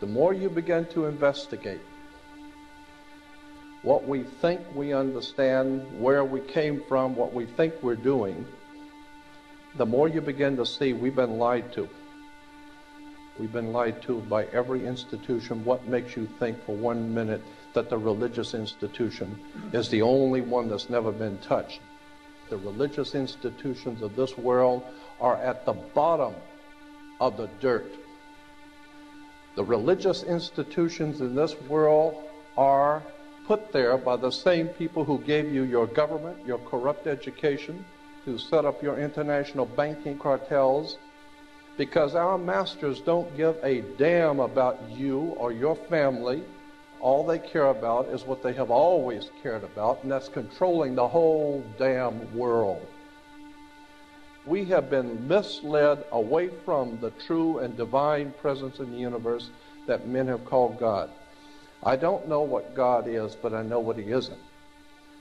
more you begin to investigate what we think we understand, where we came from, what we think we're doing, the more you begin to see we've been lied to. We've been lied to by every institution. What makes you think for 1 minute that the religious institution is the only one that's never been touched? The religious institutions of this world are at the bottom of the dirt. The religious institutions in this world are put there by the same people who gave you your government, your corrupt education, who set up your international banking cartels, because our masters don't give a damn about you or your family. All they care about is what they have always cared about, and that's controlling the whole damn world. We have been misled away from the true and divine presence in the universe that men have called God. I don't know what God is, but I know what he isn't.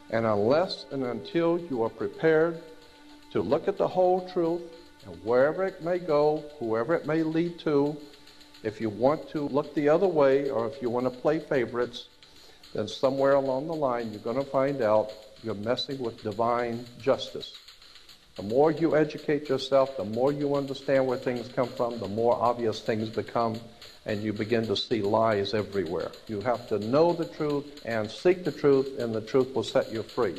And unless and until you are prepared to look at the whole truth, and wherever it may go, whoever it may lead to, if you want to look the other way, or if you want to play favorites, then somewhere along the line you're going to find out you're messing with divine justice. The more you educate yourself, the more you understand where things come from, the more obvious things become, and you begin to see lies everywhere. You have to know the truth and seek the truth, and the truth will set you free.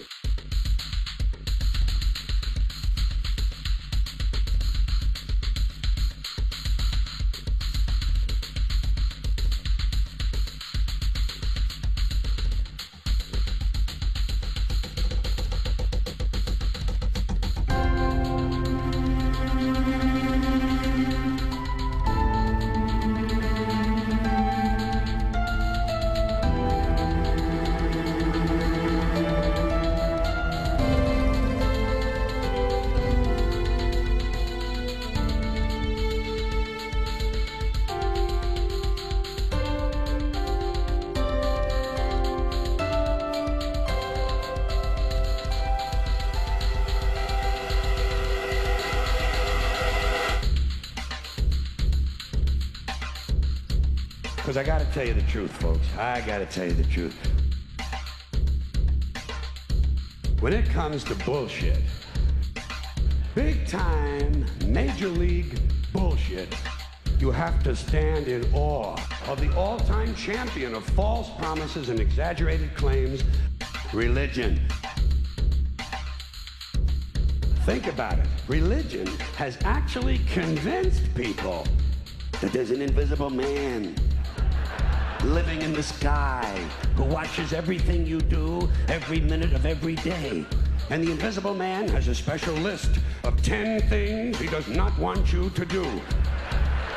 Because I got to tell you the truth, folks. I got to tell you the truth. When it comes to bullshit, big time, major league bullshit, you have to stand in awe of the all-time champion of false promises and exaggerated claims, religion. Think about it. Religion has actually convinced people that there's an invisible man living in the sky who watches everything you do every minute of every day. And the invisible man has a special list of 10 things he does not want you to do.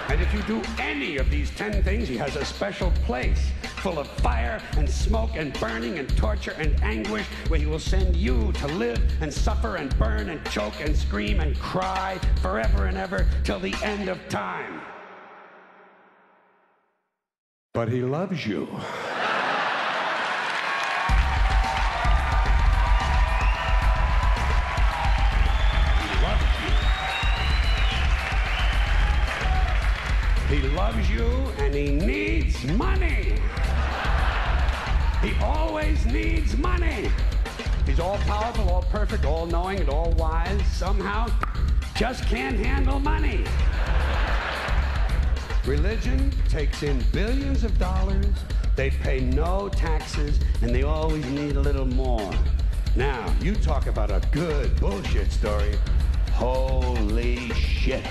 And if you do any of these 10 things, he has a special place full of fire and smoke and burning and torture and anguish where he will send you to live and suffer and burn and choke and scream and cry forever and ever till the end of time. But he loves you. He loves you and he needs money. He always needs money. He's all powerful, all perfect, all knowing, and all wise. Somehow, just can't handle money. Religion takes in billions of dollars, they pay no taxes, and they always need a little more. Now, you talk about a good bullshit story. Holy shit.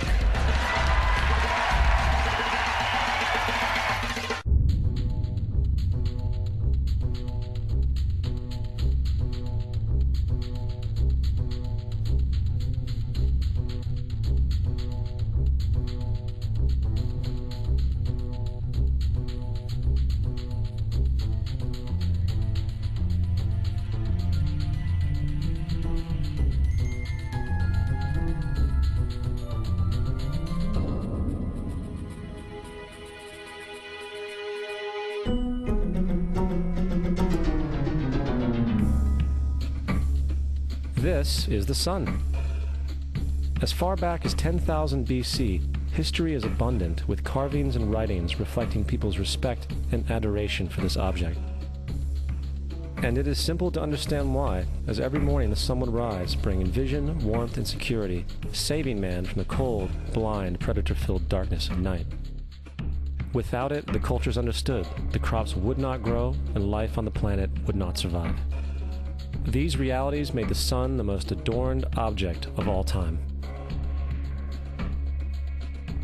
This is the sun. As far back as 10,000 BC, history is abundant with carvings and writings reflecting people's respect and adoration for this object. And it is simple to understand why, as every morning the sun would rise, bringing vision, warmth, and security, saving man from the cold, blind, predator-filled darkness of night. Without it, the cultures understood, the crops would not grow, and life on the planet would not survive. These realities made the sun the most adorned object of all time.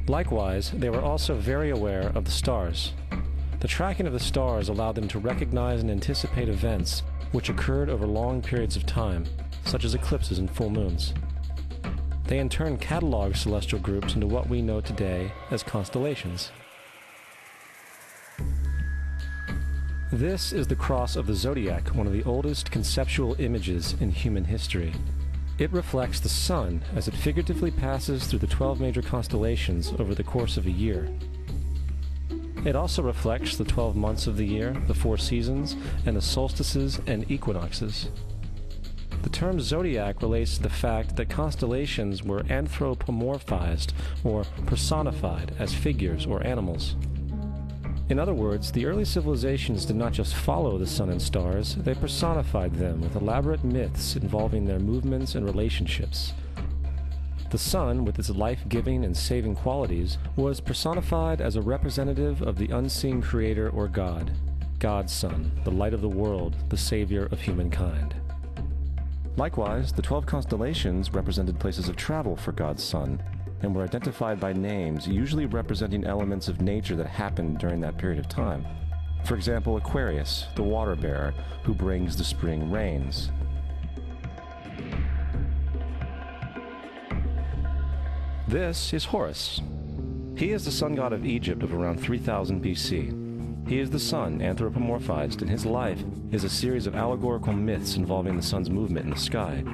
Likewise, they were also very aware of the stars. The tracking of the stars allowed them to recognize and anticipate events which occurred over long periods of time, such as eclipses and full moons. They in turn cataloged celestial groups into what we know today as constellations. This is the cross of the zodiac, one of the oldest conceptual images in human history. It reflects the sun as it figuratively passes through the 12 major constellations over the course of a year. It also reflects the 12 months of the year, the 4 seasons, and the solstices and equinoxes. The term zodiac relates to the fact that constellations were anthropomorphized or personified as figures or animals. In other words, the early civilizations did not just follow the sun and stars, they personified them with elaborate myths involving their movements and relationships. The sun, with its life-giving and saving qualities, was personified as a representative of the unseen creator or God, God's Son, the light of the world, the savior of humankind. Likewise, the 12 constellations represented places of travel for God's Son, and were identified by names, usually representing elements of nature that happened during that period of time. For example, Aquarius, the water bearer, who brings the spring rains. This is Horus. He is the sun god of Egypt of around 3000 BC. He is the sun anthropomorphized, and his life is a series of allegorical myths involving the sun's movement in the sky.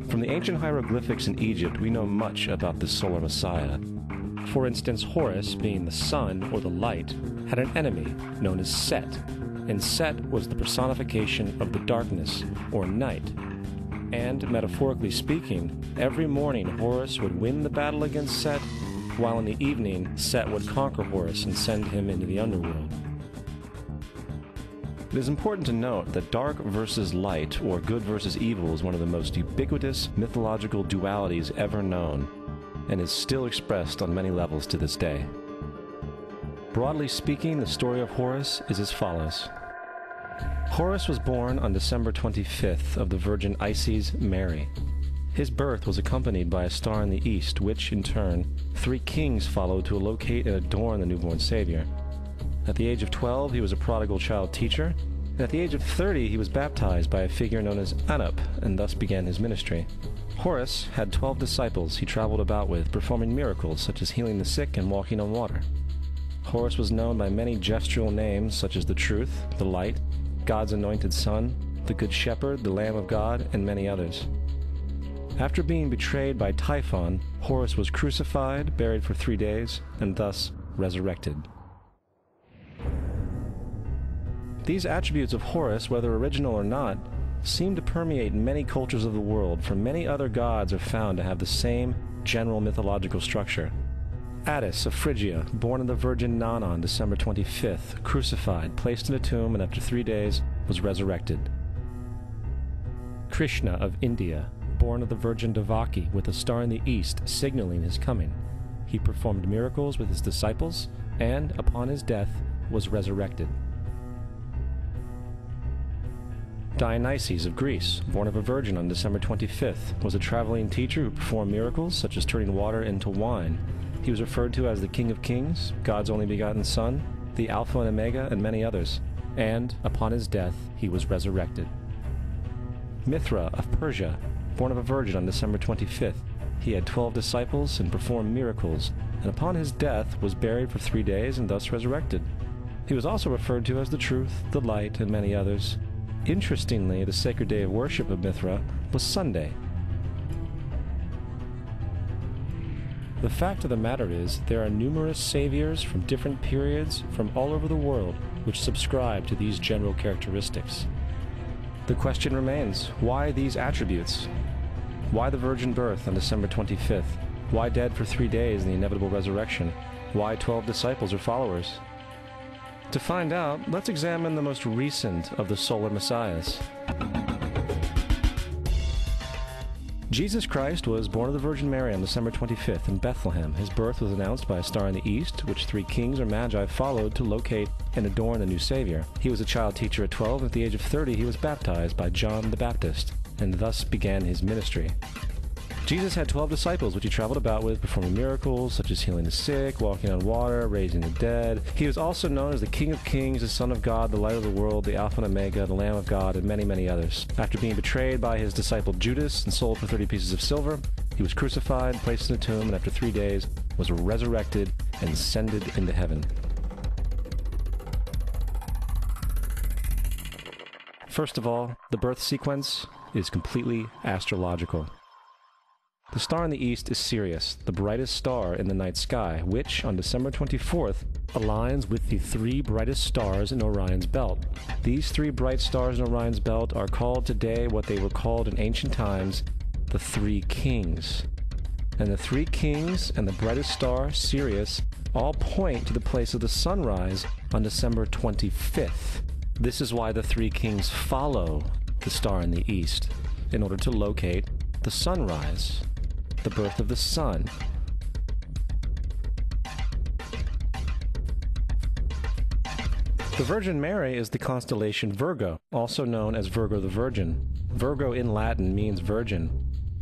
From the ancient hieroglyphics in Egypt, we know much about this solar messiah. For instance, Horus, being the sun or the light, had an enemy known as Set, and Set was the personification of the darkness or night. And, metaphorically speaking, every morning Horus would win the battle against Set, while in the evening Set would conquer Horus and send him into the underworld. It is important to note that dark versus light, or good versus evil, is one of the most ubiquitous mythological dualities ever known, and is still expressed on many levels to this day. Broadly speaking, the story of Horus is as follows. Horus was born on December 25th of the Virgin Isis Mary. His birth was accompanied by a star in the east, which, in turn, 3 kings followed to locate and adorn the newborn Savior. At the age of 12, he was a prodigal child teacher, and at the age of 30, he was baptized by a figure known as Anup, and thus began his ministry. Horus had 12 disciples he traveled about with, performing miracles such as healing the sick and walking on water. Horus was known by many gestural names such as the Truth, the Light, God's Anointed Son, the Good Shepherd, the Lamb of God, and many others. After being betrayed by Typhon, Horus was crucified, buried for 3 days, and thus resurrected. These attributes of Horus, whether original or not, seem to permeate many cultures of the world, for many other gods are found to have the same general mythological structure. Attis of Phrygia, born of the Virgin Nana on December 25th, crucified, placed in a tomb, and after 3 days was resurrected. Krishna of India, born of the Virgin Devaki, with a star in the east signaling his coming. He performed miracles with his disciples, and, upon his death, was resurrected. Dionysus of Greece, born of a virgin on December 25th, was a traveling teacher who performed miracles such as turning water into wine. He was referred to as the King of Kings, God's only begotten Son, the Alpha and Omega, and many others. And, upon his death, he was resurrected. Mithra of Persia, born of a virgin on December 25th, he had 12 disciples and performed miracles, and upon his death was buried for 3 days and thus resurrected. He was also referred to as the Truth, the Light, and many others. Interestingly, the sacred day of worship of Mithra was Sunday. The fact of the matter is, there are numerous saviors from different periods from all over the world which subscribe to these general characteristics. The question remains, why these attributes? Why the virgin birth on December 25th? Why dead for 3 days in the inevitable resurrection? Why 12 disciples or followers? To find out, let's examine the most recent of the solar messiahs. Jesus Christ was born of the Virgin Mary on December 25th in Bethlehem. His birth was announced by a star in the east, which 3 kings or magi followed to locate and adorn the new Savior. He was a child teacher at 12, and at the age of 30 he was baptized by John the Baptist, and thus began his ministry. Jesus had 12 disciples, which he traveled about with, performing miracles such as healing the sick, walking on water, raising the dead. He was also known as the King of Kings, the Son of God, the Light of the World, the Alpha and Omega, the Lamb of God, and many, many others. After being betrayed by his disciple Judas and sold for 30 pieces of silver, he was crucified, placed in a tomb, and after 3 days was resurrected and ascended into heaven. First of all, the birth sequence is completely astrological. The star in the east is Sirius, the brightest star in the night sky, which, on December 24th, aligns with the 3 brightest stars in Orion's belt. These 3 bright stars in Orion's belt are called today what they were called in ancient times, the 3 kings. And the 3 kings and the brightest star, Sirius, all point to the place of the sunrise on December 25th. This is why the 3 kings follow the star in the east, in order to locate the sunrise, the birth of the sun. The Virgin Mary is the constellation Virgo, also known as Virgo the Virgin. Virgo in Latin means virgin.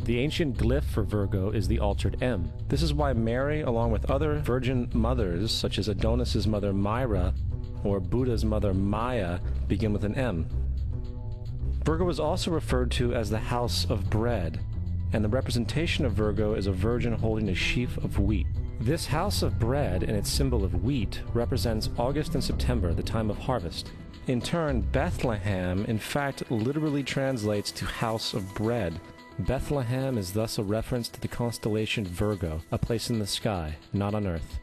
The ancient glyph for Virgo is the altered M. This is why Mary, along with other virgin mothers, such as Adonis's mother Myra or Buddha's mother Maya, begin with an M. Virgo is also referred to as the house of bread, and the representation of Virgo is a virgin holding a sheaf of wheat. This house of bread and its symbol of wheat represents August and September, the time of harvest. In turn, Bethlehem, in fact, literally translates to house of bread. Bethlehem is thus a reference to the constellation Virgo, a place in the sky, not on earth.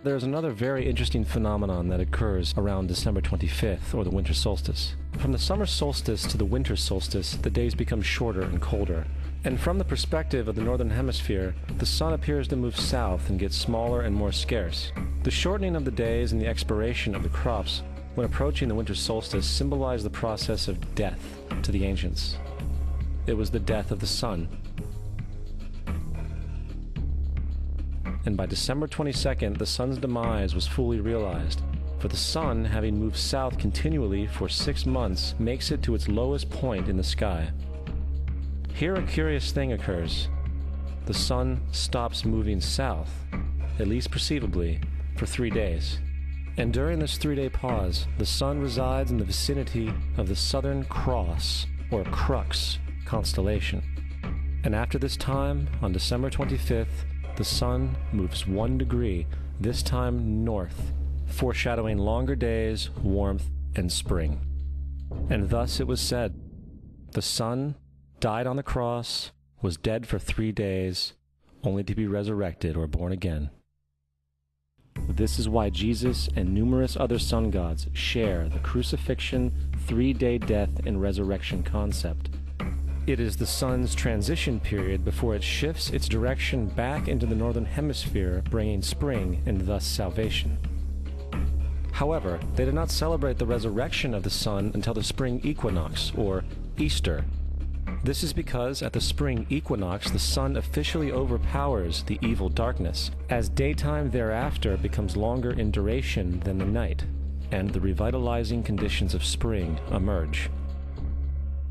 There's another very interesting phenomenon that occurs around December 25th, or the winter solstice. From the summer solstice to the winter solstice, the days become shorter and colder. And from the perspective of the northern hemisphere, the sun appears to move south and get smaller and more scarce. The shortening of the days and the expiration of the crops when approaching the winter solstice symbolize the process of death to the ancients. It was the death of the sun. And by December 22nd, the sun's demise was fully realized, for the sun, having moved south continually for 6 months, makes it to its lowest point in the sky. Here a curious thing occurs. The sun stops moving south, at least perceivably, for 3 days. And during this 3-day pause, the sun resides in the vicinity of the Southern Cross, or Crux, constellation. And after this time, on December 25th, the sun moves 1 degree, this time north, foreshadowing longer days, warmth, and spring. And thus it was said, the sun died on the cross, was dead for 3 days, only to be resurrected or born again. This is why Jesus and numerous other sun gods share the crucifixion, 3-day death, and resurrection concept. It is the sun's transition period before it shifts its direction back into the northern hemisphere, bringing spring and thus salvation. However, they did not celebrate the resurrection of the sun until the spring equinox, or Easter. This is because at the spring equinox, the sun officially overpowers the evil darkness, as daytime thereafter becomes longer in duration than the night, and the revitalizing conditions of spring emerge.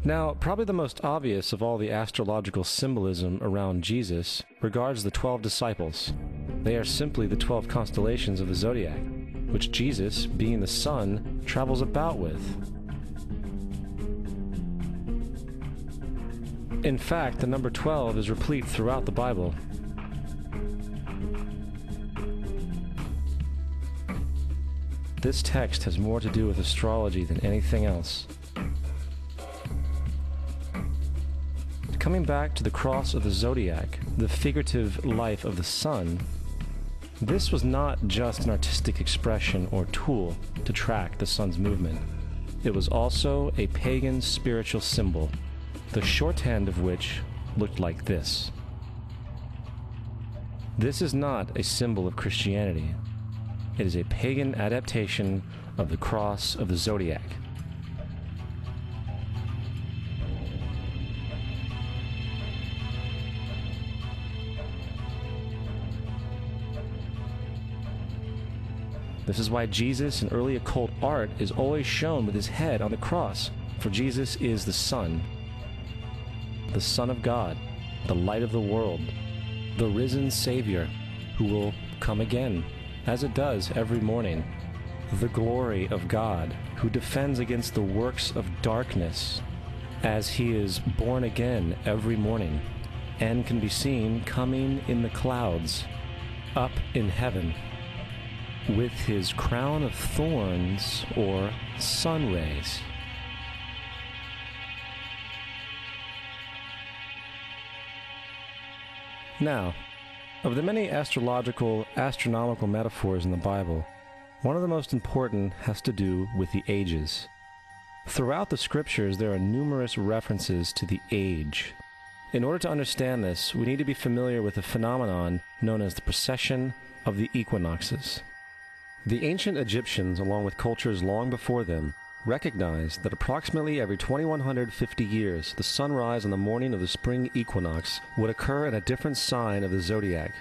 Now, probably the most obvious of all the astrological symbolism around Jesus regards the 12 disciples. They are simply the 12 constellations of the zodiac, which Jesus, being the sun, travels about with. In fact, the number 12 is replete throughout the Bible. This text has more to do with astrology than anything else. Coming back to the cross of the zodiac, the figurative life of the sun, this was not just an artistic expression or tool to track the sun's movement. It was also a pagan spiritual symbol, the shorthand of which looked like this. This is not a symbol of Christianity. It is a pagan adaptation of the cross of the zodiac. This is why Jesus in early occult art is always shown with his head on the cross, for Jesus is the Son of God, the light of the world, the risen Savior who will come again, as it does every morning, the glory of God who defends against the works of darkness as he is born again every morning and can be seen coming in the clouds up in heaven with his crown of thorns or sun rays. Now, of the many astronomical metaphors in the Bible, one of the most important has to do with the ages. Throughout the scriptures, there are numerous references to the age. In order to understand this, we need to be familiar with a phenomenon known as the precession of the equinoxes. The ancient Egyptians, along with cultures long before them, recognized that approximately every 2150 years, the sunrise on the morning of the spring equinox would occur in a different sign of the zodiac.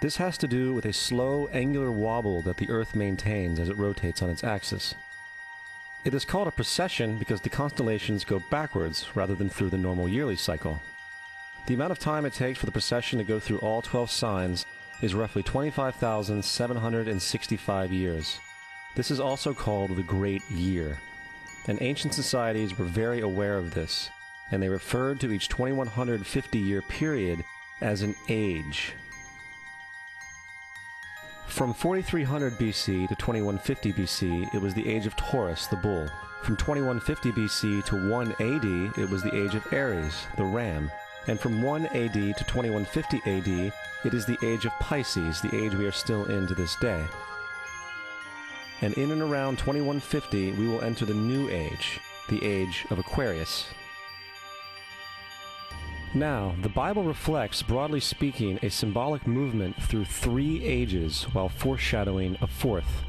This has to do with a slow, angular wobble that the Earth maintains as it rotates on its axis. It is called a precession because the constellations go backwards rather than through the normal yearly cycle. The amount of time it takes for the precession to go through all 12 signs is roughly 25,765 years. This is also called the Great Year, and ancient societies were very aware of this, and they referred to each 2150-year period as an age. From 4300 BC to 2150 BC, it was the age of Taurus, the bull. From 2150 BC to 1 AD, it was the age of Aries, the ram. And from 1 AD to 2150 AD, it is the age of Pisces, the age we are still in to this day. And in and around 2150, we will enter the new age, the age of Aquarius. Now, the Bible reflects, broadly speaking, a symbolic movement through 3 ages while foreshadowing a 4th.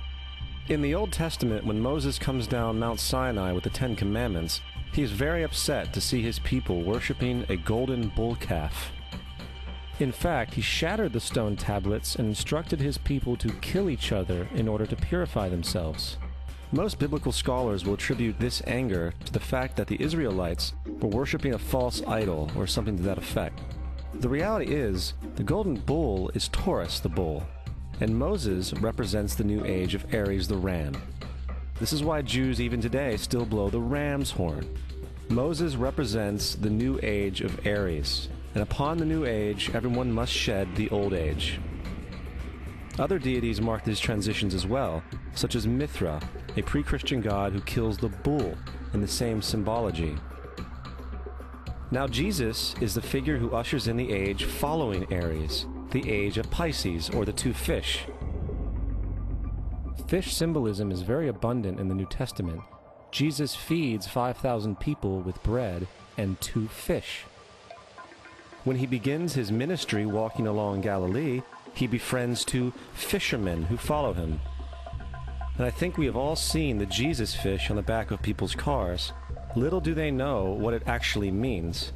In the Old Testament, when Moses comes down Mount Sinai with the 10 Commandments, he is very upset to see his people worshiping a golden bull calf. In fact, he shattered the stone tablets and instructed his people to kill each other in order to purify themselves. Most biblical scholars will attribute this anger to the fact that the Israelites were worshiping a false idol or something to that effect. The reality is, the golden bull is Taurus the bull, and Moses represents the new age of Aries the ram. This is why Jews even today still blow the ram's horn. Moses represents the new age of Aries, and upon the new age, everyone must shed the old age. Other deities mark these transitions as well, such as Mithra, a pre-Christian god who kills the bull in the same symbology. Now Jesus is the figure who ushers in the age following Aries, the age of Pisces, or the 2 fish. Fish symbolism is very abundant in the New Testament. Jesus feeds 5,000 people with bread and 2 fish. When he begins his ministry walking along Galilee, he befriends 2 fishermen who follow him. And I think we have all seen the Jesus fish on the back of people's cars. Little do they know what it actually means.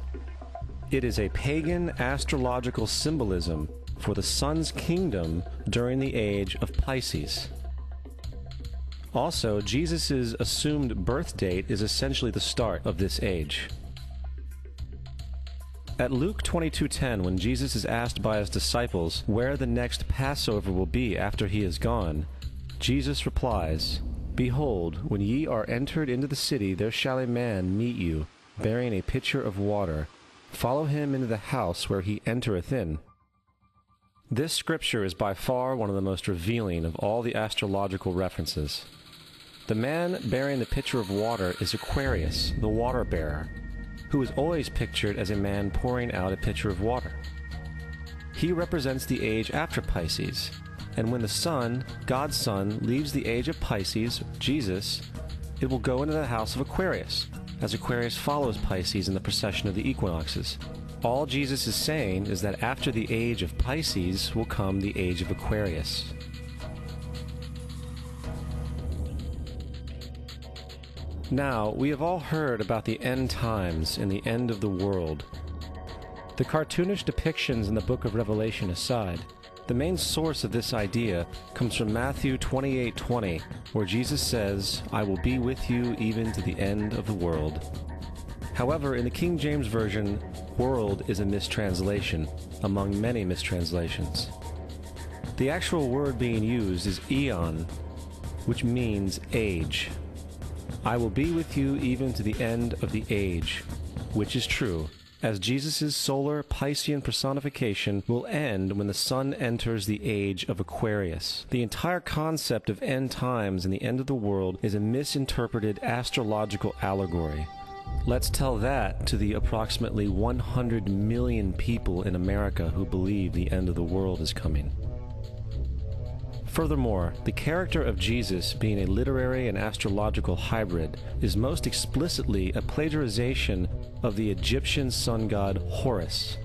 It is a pagan astrological symbolism for the sun's kingdom during the age of Pisces. Also, Jesus' assumed birth date is essentially the start of this age. At Luke 22:10, when Jesus is asked by his disciples where the next Passover will be after he is gone, Jesus replies, "Behold, when ye are entered into the city, there shall a man meet you, bearing a pitcher of water. Follow him into the house where he entereth in." This scripture is by far one of the most revealing of all the astrological references. The man bearing the pitcher of water is Aquarius, the water bearer, who is always pictured as a man pouring out a pitcher of water. He represents the age after Pisces, and when the sun, God's Son, leaves the age of Pisces, Jesus, it will go into the house of Aquarius, as Aquarius follows Pisces in the precession of the equinoxes. All Jesus is saying is that after the age of Pisces will come the age of Aquarius. Now, we have all heard about the end times and the end of the world. The cartoonish depictions in the book of Revelation aside, the main source of this idea comes from Matthew 28:20, where Jesus says, "I will be with you even to the end of the world." However, in the King James Version, world is a mistranslation, among many mistranslations. The actual word being used is eon, which means age. I will be with you even to the end of the age, which is true, as Jesus' solar Piscean personification will end when the sun enters the age of Aquarius. The entire concept of end times and the end of the world is a misinterpreted astrological allegory. Let's tell that to the approximately 100 million people in America who believe the end of the world is coming. Furthermore, the character of Jesus being a literary and astrological hybrid is most explicitly a plagiarization of the Egyptian sun god Horus.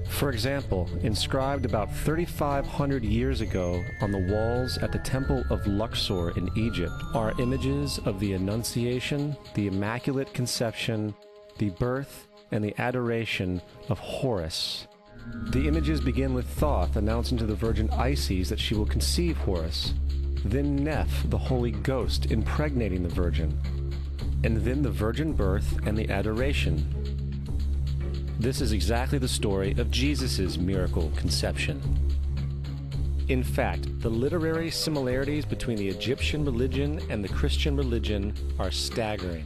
For example, inscribed about 3,500 years ago on the walls at the Temple of Luxor in Egypt are images of the Annunciation, the Immaculate Conception, the birth, and the adoration of Horus. The images begin with Thoth announcing to the Virgin Isis that she will conceive Horus, then Neph, the Holy Ghost, impregnating the Virgin, and then the virgin birth and the adoration. This is exactly the story of Jesus' miracle conception. In fact, the literary similarities between the Egyptian religion and the Christian religion are staggering.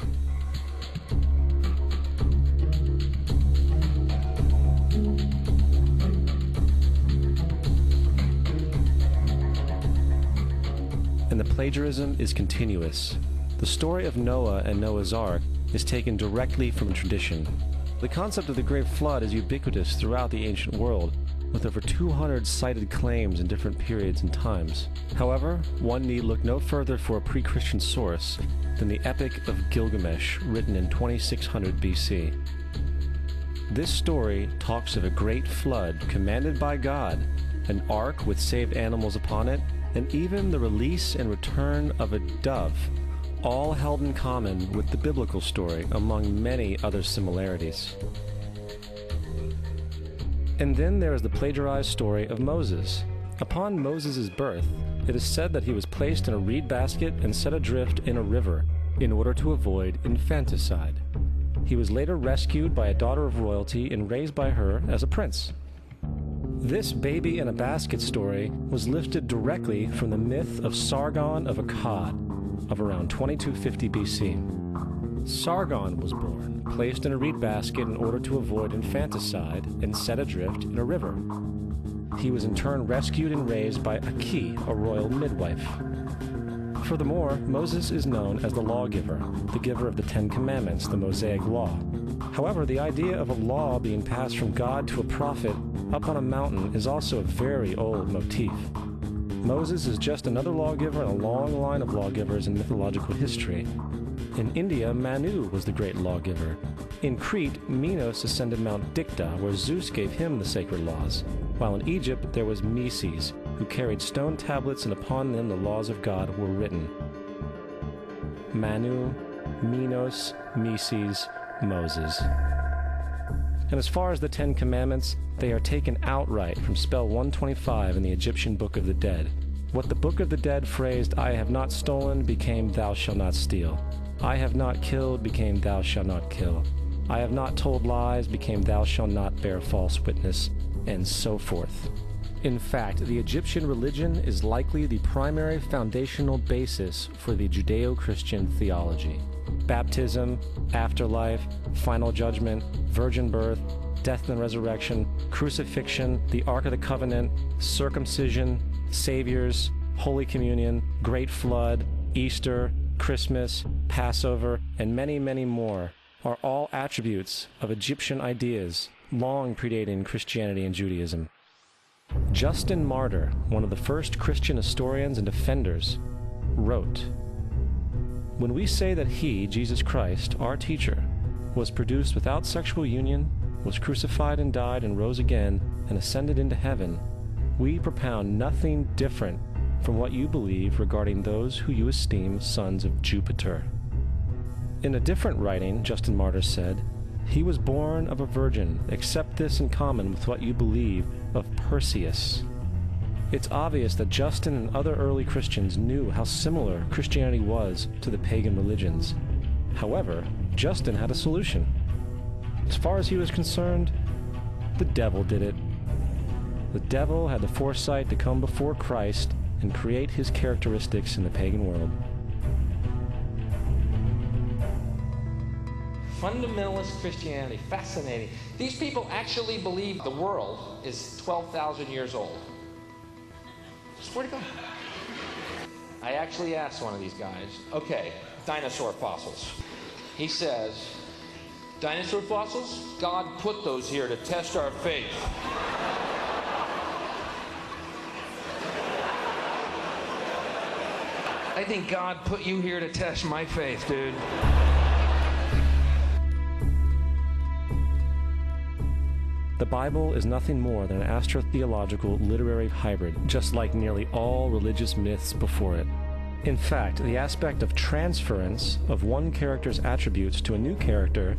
And the plagiarism is continuous. The story of Noah and Noah's Ark is taken directly from tradition. The concept of the Great Flood is ubiquitous throughout the ancient world, with over 200 cited claims in different periods and times. However, one need look no further for a pre-Christian source than the Epic of Gilgamesh, written in 2600 BC. This story talks of a great flood commanded by God, an ark with saved animals upon it, and even the release and return of a dove, all held in common with the biblical story among many other similarities. And then there is the plagiarized story of Moses. Upon Moses' birth, it is said that he was placed in a reed basket and set adrift in a river in order to avoid infanticide. He was later rescued by a daughter of royalty and raised by her as a prince. This baby in a basket story was lifted directly from the myth of Sargon of Akkad of around 2250 BC. Sargon was born, placed in a reed basket in order to avoid infanticide, and set adrift in a river. He was in turn rescued and raised by Aki, a royal midwife. Furthermore, Moses is known as the lawgiver, the giver of the Ten Commandments, the Mosaic Law. However, the idea of a law being passed from God to a prophet up on a mountain is also a very old motif. Moses is just another lawgiver in a long line of lawgivers in mythological history. In India, Manu was the great lawgiver. In Crete, Minos ascended Mount Dicta, where Zeus gave him the sacred laws, while in Egypt there was Meses, who carried stone tablets and upon them the laws of God were written. Manu, Minos, Meses, Moses. And as far as the Ten Commandments, they are taken outright from spell 125 in the Egyptian Book of the Dead. What the Book of the Dead phrased, "I have not stolen," became "Thou shalt not steal." "I have not killed," became "Thou shalt not kill." "I have not told lies," became "Thou shalt not bear false witness," and so forth. In fact, the Egyptian religion is likely the primary foundational basis for the Judeo-Christian theology. Baptism, afterlife, final judgment, virgin birth, death and resurrection, crucifixion, the Ark of the Covenant, circumcision, saviors, Holy Communion, Great Flood, Easter, Christmas, Passover, and many, many more are all attributes of Egyptian ideas long predating Christianity and Judaism. Justin Martyr, one of the first Christian historians and defenders, wrote, "When we say that he, Jesus Christ, our teacher, was produced without sexual union, was crucified and died and rose again and ascended into heaven, we propound nothing different from what you believe regarding those who you esteem sons of Jupiter. In a different writing, Justin Martyr said, "He was born of a virgin, accept this in common with what you believe of Perseus." It's obvious that Justin and other early Christians knew how similar Christianity was to the pagan religions. However, Justin had a solution. As far as he was concerned, the devil did it. The devil had the foresight to come before Christ and create his characteristics in the pagan world. Fundamentalist Christianity, fascinating. These people actually believe the world is 12,000 years old. Swear to God. I actually asked one of these guys, okay, dinosaur fossils. He says, dinosaur fossils? God put those here to test our faith. I think God put you here to test my faith, dude. The Bible is nothing more than an astrotheological literary hybrid, just like nearly all religious myths before it. In fact, the aspect of transference of one character's attributes to a new character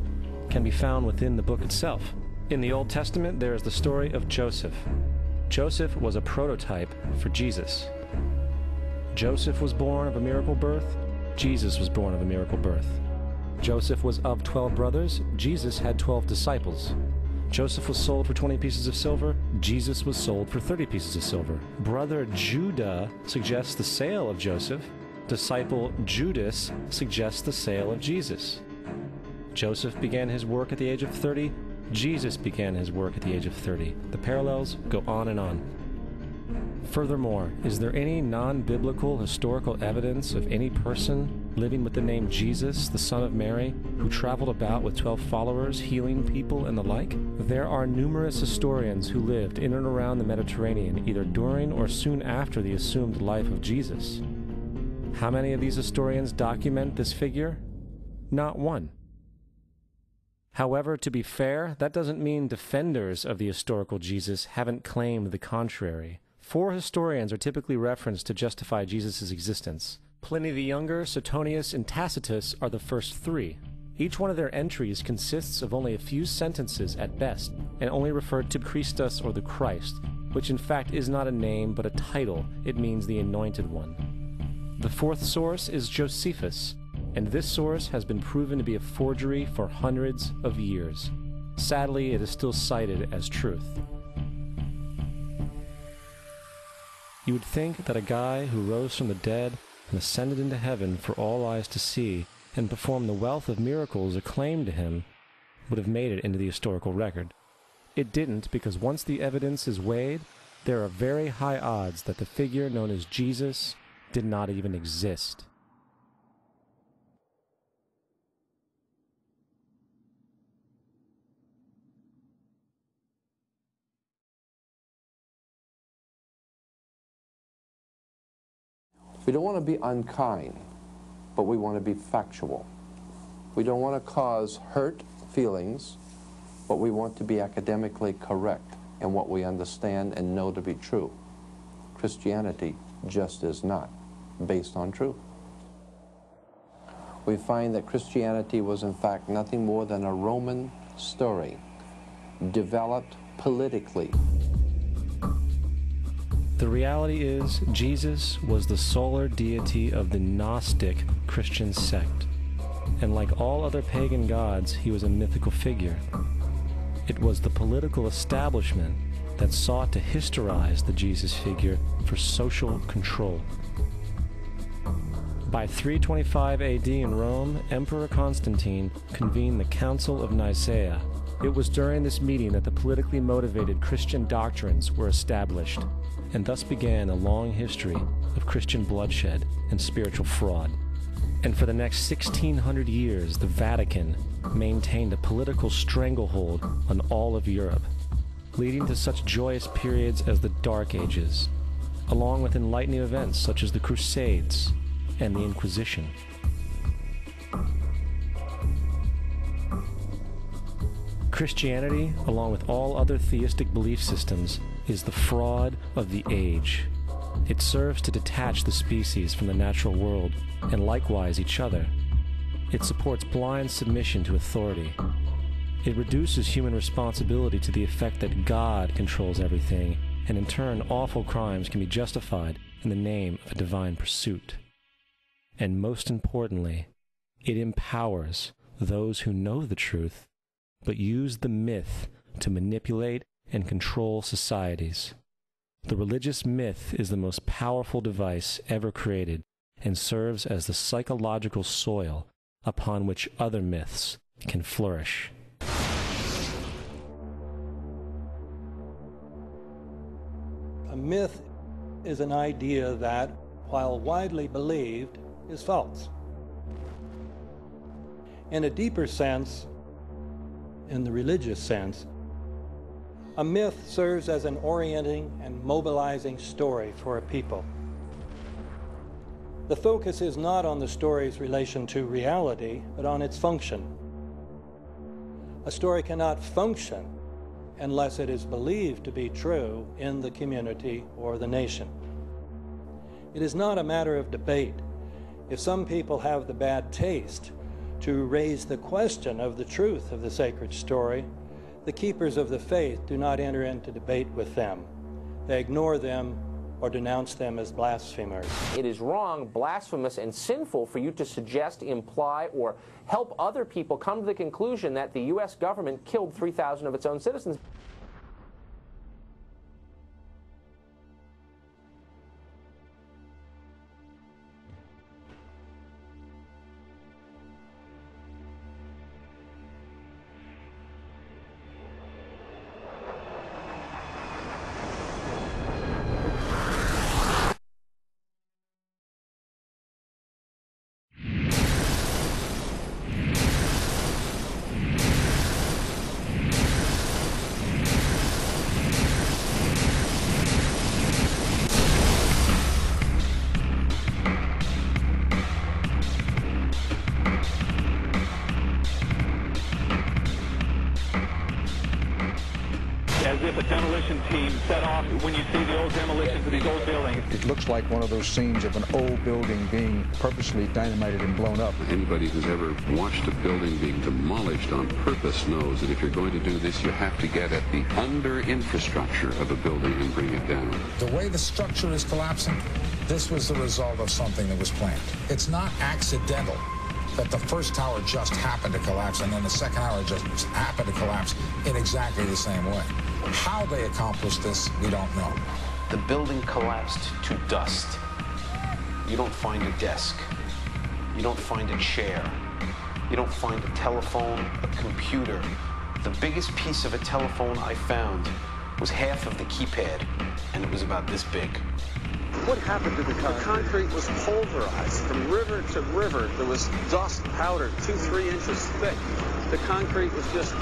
can be found within the book itself. In the Old Testament, there is the story of Joseph. Joseph was a prototype for Jesus. Joseph was born of a miracle birth. Jesus was born of a miracle birth. Joseph was of 12 brothers. Jesus had 12 disciples. Joseph was sold for 20 pieces of silver. Jesus was sold for 30 pieces of silver. Brother Judah suggests the sale of Joseph. Disciple Judas suggests the sale of Jesus. Joseph began his work at the age of 30. Jesus began his work at the age of 30. The parallels go on and on. Furthermore, is there any non-biblical historical evidence of any person living with the name Jesus, the son of Mary, who traveled about with 12 followers, healing people and the like? There are numerous historians who lived in and around the Mediterranean, either during or soon after the assumed life of Jesus. How many of these historians document this figure? Not one. However, to be fair, that doesn't mean defenders of the historical Jesus haven't claimed the contrary. 4 historians are typically referenced to justify Jesus' existence. Pliny the Younger, Suetonius, and Tacitus are the first 3. Each one of their entries consists of only a few sentences at best, and only referred to Christus or the Christ, which in fact is not a name but a title. It means the Anointed One. The 4th source is Josephus, and this source has been proven to be a forgery for hundreds of years. Sadly, it is still cited as truth. You would think that a guy who rose from the dead and ascended into heaven for all eyes to see and performed the wealth of miracles acclaimed to him would have made it into the historical record. It didn't, because once the evidence is weighed, there are very high odds that the figure known as Jesus did not even exist. We don't want to be unkind, but we want to be factual. We don't want to cause hurt feelings, but we want to be academically correct in what we understand and know to be true. Christianity just is not based on truth. We find that Christianity was in fact nothing more than a Roman story, developed politically. The reality is, Jesus was the solar deity of the Gnostic Christian sect, and like all other pagan gods, he was a mythical figure. It was the political establishment that sought to historize the Jesus figure for social control. By 325 AD in Rome, Emperor Constantine convened the Council of Nicaea. It was during this meeting that the politically motivated Christian doctrines were established, and thus began a long history of Christian bloodshed and spiritual fraud. And for the next 1600 years, the Vatican maintained a political stranglehold on all of Europe, leading to such joyous periods as the Dark Ages, along with enlightening events such as the Crusades and the Inquisition. Christianity, along with all other theistic belief systems, is the fraud of the age. It serves to detach the species from the natural world, and likewise each other. It supports blind submission to authority. It reduces human responsibility to the effect that God controls everything, and in turn awful crimes can be justified in the name of a divine pursuit. And most importantly, it empowers those who know the truth, but use the myth to manipulate and control societies. The religious myth is the most powerful device ever created and serves as the psychological soil upon which other myths can flourish. A myth is an idea that, while widely believed, is false. In a deeper sense, in the religious sense, a myth serves as an orienting and mobilizing story for a people. The focus is not on the story's relation to reality, but on its function. A story cannot function unless it is believed to be true in the community or the nation. It is not a matter of debate. If some people have the bad taste to raise the question of the truth of the sacred story, the keepers of the faith do not enter into debate with them. They ignore them or denounce them as blasphemers. It is wrong, blasphemous, and sinful for you to suggest, imply, or help other people come to the conclusion that the U.S. government killed 3,000 of its own citizens. As if a demolition team set off when you see the old demolitions of these old buildings. It looks like one of those scenes of an old building being purposely dynamited and blown up. Anybody who's ever watched a building being demolished on purpose knows that if you're going to do this, you have to get at the under-infrastructure of a building and bring it down. The way the structure is collapsing, this was the result of something that was planned. It's not accidental that the first tower just happened to collapse and then the second tower just happened to collapse in exactly the same way. How they accomplished this, we don't know. The building collapsed to dust. You don't find a desk. You don't find a chair. You don't find a telephone, a computer. The biggest piece of a telephone I found was half of the keypad, and it was about this big. What happened to the concrete? The concrete was pulverized from river to river. There was dust powder 2-3 inches thick. The concrete was just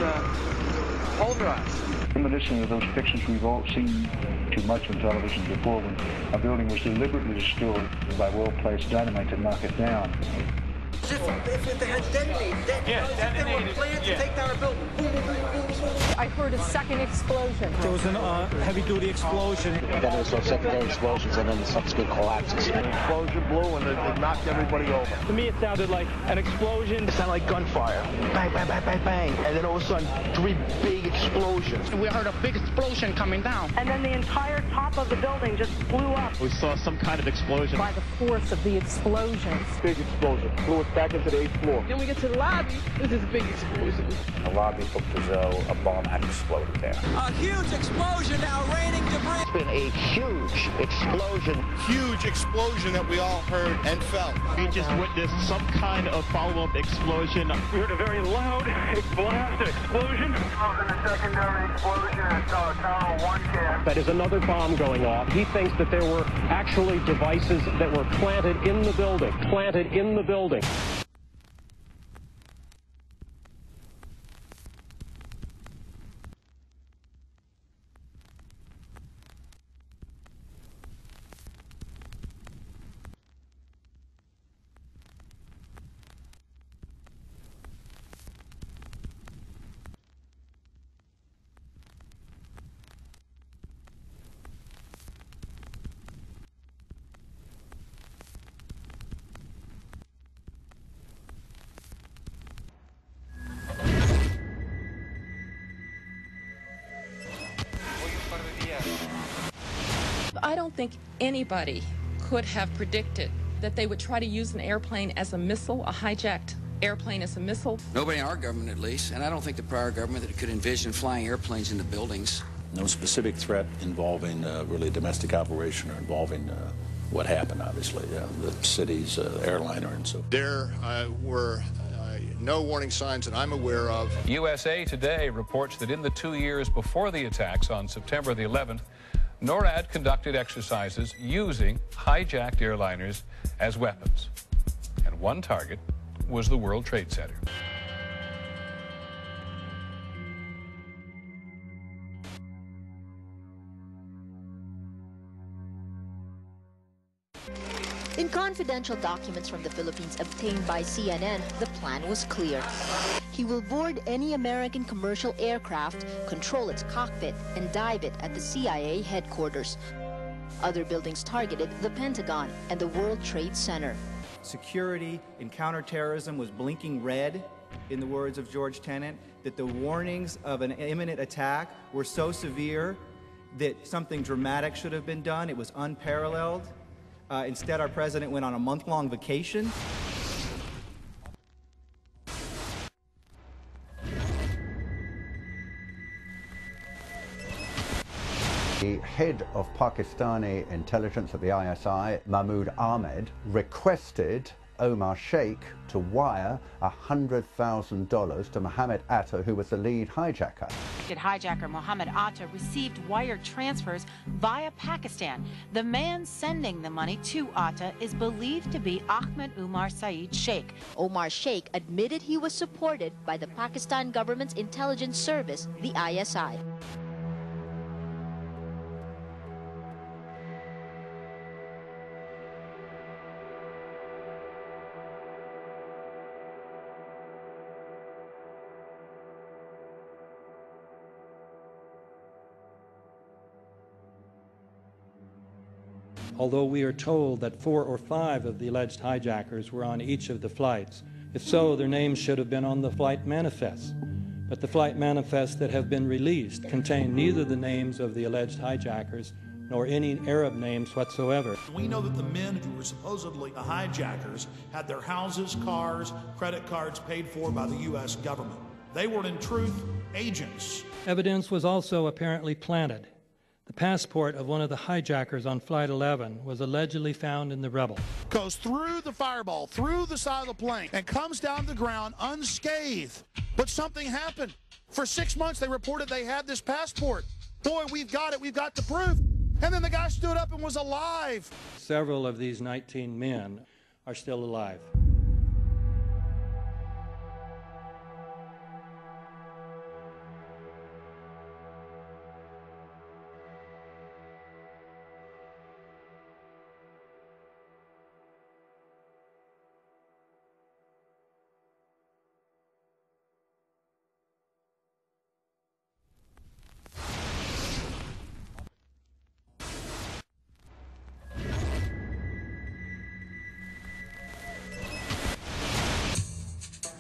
pulverized. Reminiscent of those pictures we've all seen too much on television before, when a building was deliberately destroyed by well-placed dynamite to knock it down. If they had detonated, they were planned to take down a building. Boom, boom, boom, boom, boom. I heard a second explosion. There was a heavy-duty explosion. Then there was some secondary explosions and then the subsequent collapses. An explosion blew and it knocked everybody over. To me, it sounded like an explosion. It sounded like gunfire. Bang, bang, bang, bang, bang. And then all of a sudden, 3 big explosions. We heard a big explosion coming down. And then the entire top of the building just blew up. We saw some kind of explosion. By the force of the explosion. Big explosion. Blew us back into the 8th floor. Then we get to the lobby. This is a big explosion. The lobby looked as though a bomb had exploded there. A huge explosion now, raining debris. It's been a huge explosion. Huge explosion that we all heard and felt. We just witnessed some kind of follow-up explosion. We heard a very loud blast explosion. A secondary explosion at Tower 1 camp. That is another bomb going off. He thinks that there were actually devices that were planted in the building. Planted in the building. don't think anybody could have predicted that they would try to use an airplane as a missile, a hijacked airplane as a missile. Nobody in our government, at least, and I don't think the prior government that could envision flying airplanes into buildings. No specific threat involving really a domestic operation or involving what happened, obviously, the city's airliner and so forth. There were no warning signs that I'm aware of. USA Today reports that in the 2 years before the attacks on September the 11th, NORAD conducted exercises using hijacked airliners as weapons. And one target was the World Trade Center. In confidential documents from the Philippines obtained by CNN, the plan was clear. He will board any American commercial aircraft, control its cockpit, and dive it at the CIA headquarters. Other buildings targeted the Pentagon and the World Trade Center. Security in counterterrorism was blinking red, in the words of George Tenet, that the warnings of an imminent attack were so severe that something dramatic should have been done. It was unparalleled. Instead, our president went on a month-long vacation. The head of Pakistani intelligence at the ISI, Mahmoud Ahmed, requested Omar Sheikh to wire $100,000 to Mohammed Atta, who was the lead hijacker. Hijacker Mohammed Atta received wire transfers via Pakistan. The man sending the money to Atta is believed to be Ahmed Umar Saeed Sheikh. Omar Sheikh admitted he was supported by the Pakistan government's intelligence service, the ISI. Although we are told that 4 or 5 of the alleged hijackers were on each of the flights. If so, their names should have been on the flight manifests. But the flight manifests that have been released contain neither the names of the alleged hijackers nor any Arab names whatsoever. We know that the men who were supposedly the hijackers had their houses, cars, credit cards paid for by the U.S. government. They were, in truth, agents. Evidence was also apparently planted. The passport of one of the hijackers on Flight 11 was allegedly found in the rubble. Goes through the fireball, through the side of the plane, and comes down the ground unscathed. But something happened. For 6 months, they reported they had this passport. Boy, we've got it. We've got the proof. And then the guy stood up and was alive. Several of these 19 men are still alive.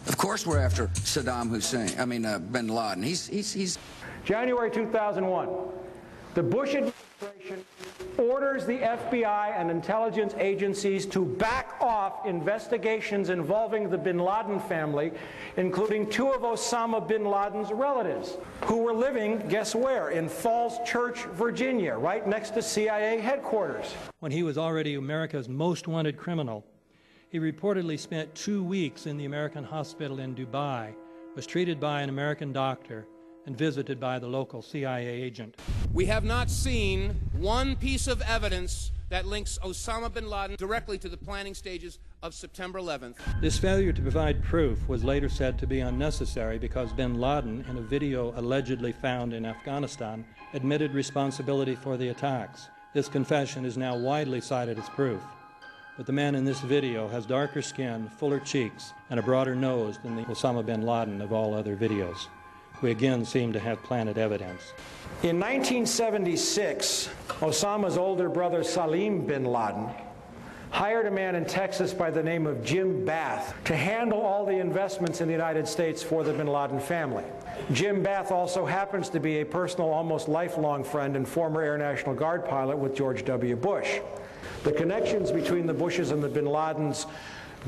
Of course we're after Saddam Hussein, bin Laden. He's... January 2001, the Bush administration orders the FBI and intelligence agencies to back off investigations involving the bin Laden family, including 2 of Osama bin Laden's relatives, who were living, guess where, in Falls Church, Virginia, right next to CIA headquarters. When he was already America's most wanted criminal, he reportedly spent 2 weeks in the American hospital in Dubai, was treated by an American doctor, and visited by the local CIA agent. We have not seen one piece of evidence that links Osama bin Laden directly to the planning stages of September 11th. This failure to provide proof was later said to be unnecessary because bin Laden, in a video allegedly found in Afghanistan, admitted responsibility for the attacks. This confession is now widely cited as proof. But the man in this video has darker skin, fuller cheeks, and a broader nose than the Osama bin Laden of all other videos. We again seem to have planted evidence. In 1976, Osama's older brother Salim bin Laden hired a man in Texas by the name of Jim Bath to handle all the investments in the United States for the bin Laden family. Jim Bath also happens to be a personal, almost lifelong friend and former Air National Guard pilot with George W. Bush. The connections between the Bushes and the bin Ladens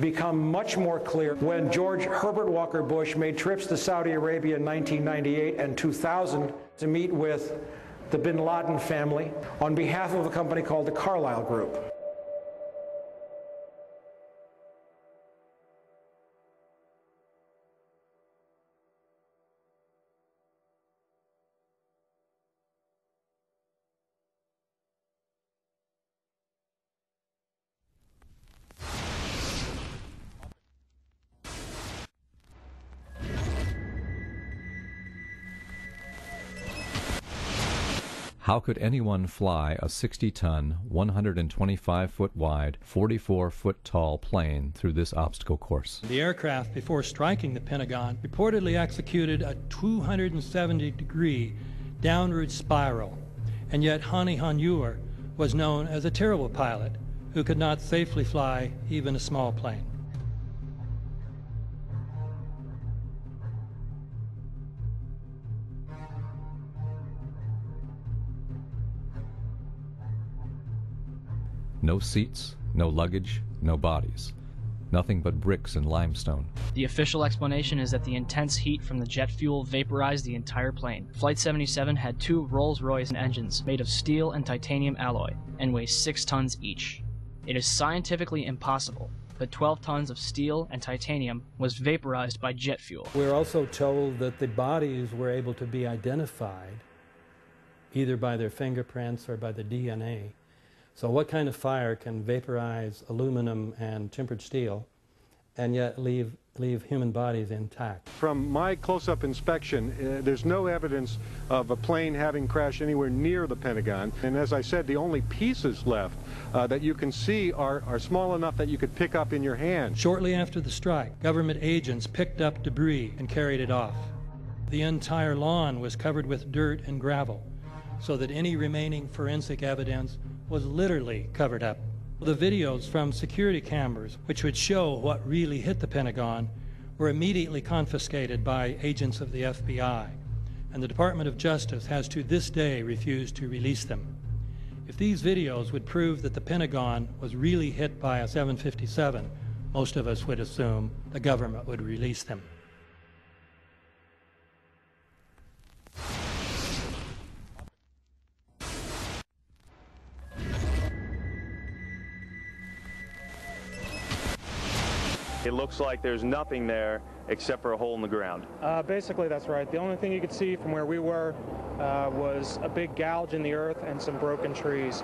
become much more clear when George Herbert Walker Bush made trips to Saudi Arabia in 1998 and 2000 to meet with the bin Laden family on behalf of a company called the Carlyle Group. How could anyone fly a 60-ton, 125-foot wide, 44-foot tall plane through this obstacle course? The aircraft, before striking the Pentagon, reportedly executed a 270-degree downward spiral, and yet Hani Hanjour was known as a terrible pilot who could not safely fly even a small plane. No seats, no luggage, no bodies. Nothing but bricks and limestone. The official explanation is that the intense heat from the jet fuel vaporized the entire plane. Flight 77 had 2 Rolls-Royce engines made of steel and titanium alloy and weigh 6 tons each. It is scientifically impossible, but 12 tons of steel and titanium was vaporized by jet fuel. We're also told that the bodies were able to be identified either by their fingerprints or by the DNA. So what kind of fire can vaporize aluminum and tempered steel and yet leave human bodies intact? From my close-up inspection, there's no evidence of a plane having crashed anywhere near the Pentagon. And as I said, the only pieces left that you can see are small enough that you could pick up in your hand. Shortly after the strike, government agents picked up debris and carried it off. The entire lawn was covered with dirt and gravel, so that any remaining forensic evidence was literally covered up. The videos from security cameras, which would show what really hit the Pentagon, were immediately confiscated by agents of the FBI, and the Department of Justice has to this day refused to release them. If these videos would prove that the Pentagon was really hit by a 757, most of us would assume the government would release them. It looks like there's nothing there except for a hole in the ground. Basically, that's right. The only thing you could see from where we were was a big gouge in the earth and some broken trees.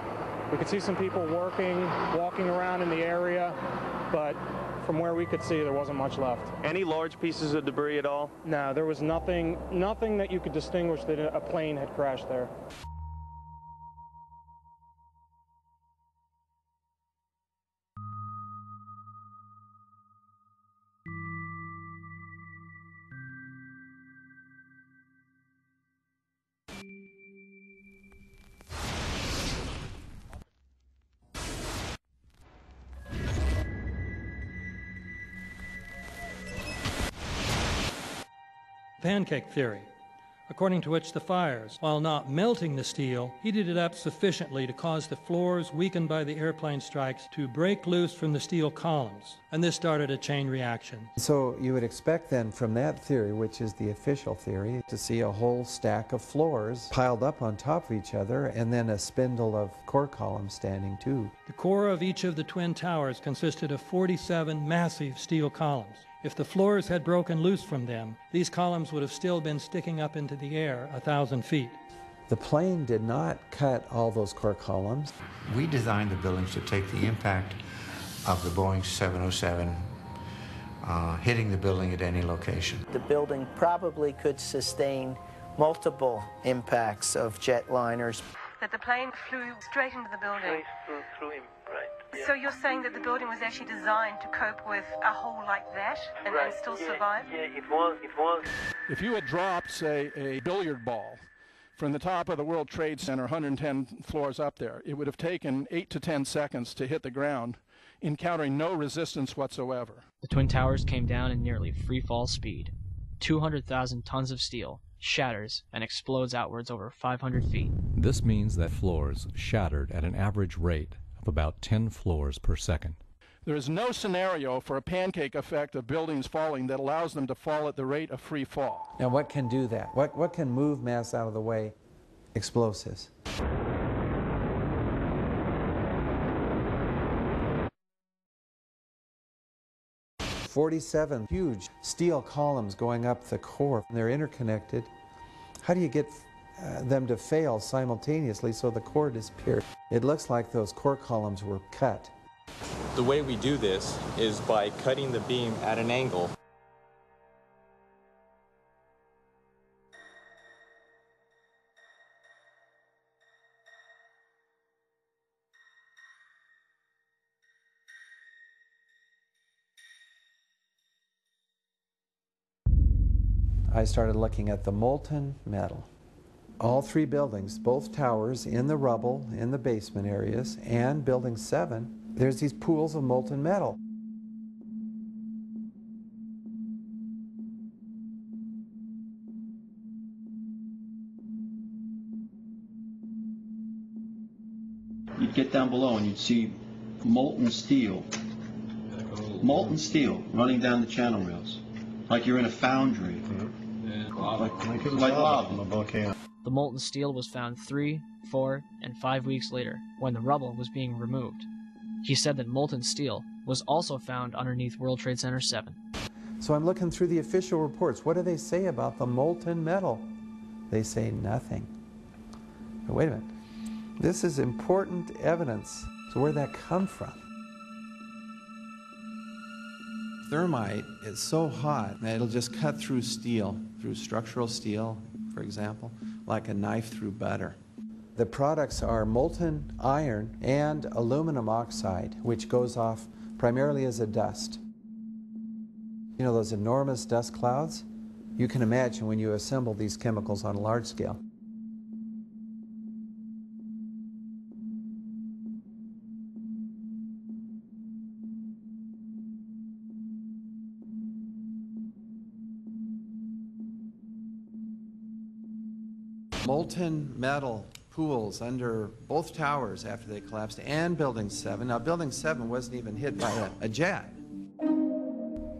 We could see some people walking around in the area, but from where we could see, there wasn't much left. Any large pieces of debris at all? No, there was nothing that you could distinguish that a plane had crashed there. Pancake theory, according to which the fires, while not melting the steel, heated it up sufficiently to cause the floors weakened by the airplane strikes to break loose from the steel columns, and this started a chain reaction. So you would expect then from that theory, which is the official theory, to see a whole stack of floors piled up on top of each other and then a spindle of core columns standing too. The core of each of the twin towers consisted of 47 massive steel columns. If the floors had broken loose from them, these columns would have still been sticking up into the air 1,000 feet. The plane did not cut all those core columns. We designed the buildings to take the impact of the Boeing 707 hitting the building at any location. The building probably could sustain multiple impacts of jetliners. That the plane flew straight into the building. Through him, right. Yeah. So you're saying that the building was actually designed to cope with a hole like that and still survive? Yeah, it was. If you had dropped, say, a billiard ball from the top of the World Trade Center, 110 floors up there, it would have taken 8 to 10 seconds to hit the ground encountering no resistance whatsoever. The Twin Towers came down in nearly free-fall speed. 200,000 tons of steel shatters and explodes outwards over 500 feet. This means that floors shattered at an average rate of about 10 floors per second. There is no scenario for a pancake effect of buildings falling that allows them to fall at the rate of free fall. Now what can do that? What can move mass out of the way? Explosives. "47 huge steel columns going up the core. They're interconnected. How do you get them to fail simultaneously so the core disappears? It looks like those core columns were cut. The way we do this is by cutting the beam at an angle. I started looking at the molten metal. All three buildings, both towers in the rubble, in the basement areas, and Building 7, there's these pools of molten metal. You'd get down below and you'd see molten steel running down the channel rails, like you're in a foundry. Like lava from a volcano. The molten steel was found 3, 4, and 5 weeks later, when the rubble was being removed. He said that molten steel was also found underneath World Trade Center 7. So I'm looking through the official reports. What do they say about the molten metal? They say nothing. But wait a minute. This is important evidence. So where did that come from? Thermite is so hot that it'll just cut through steel, through structural steel, for example, like a knife through butter. The products are molten iron and aluminum oxide, which goes off primarily as a dust. You know those enormous dust clouds? You can imagine when you assemble these chemicals on a large scale. Molten metal pools under both towers after they collapsed, and Building 7. Now, Building 7 wasn't even hit by a jet.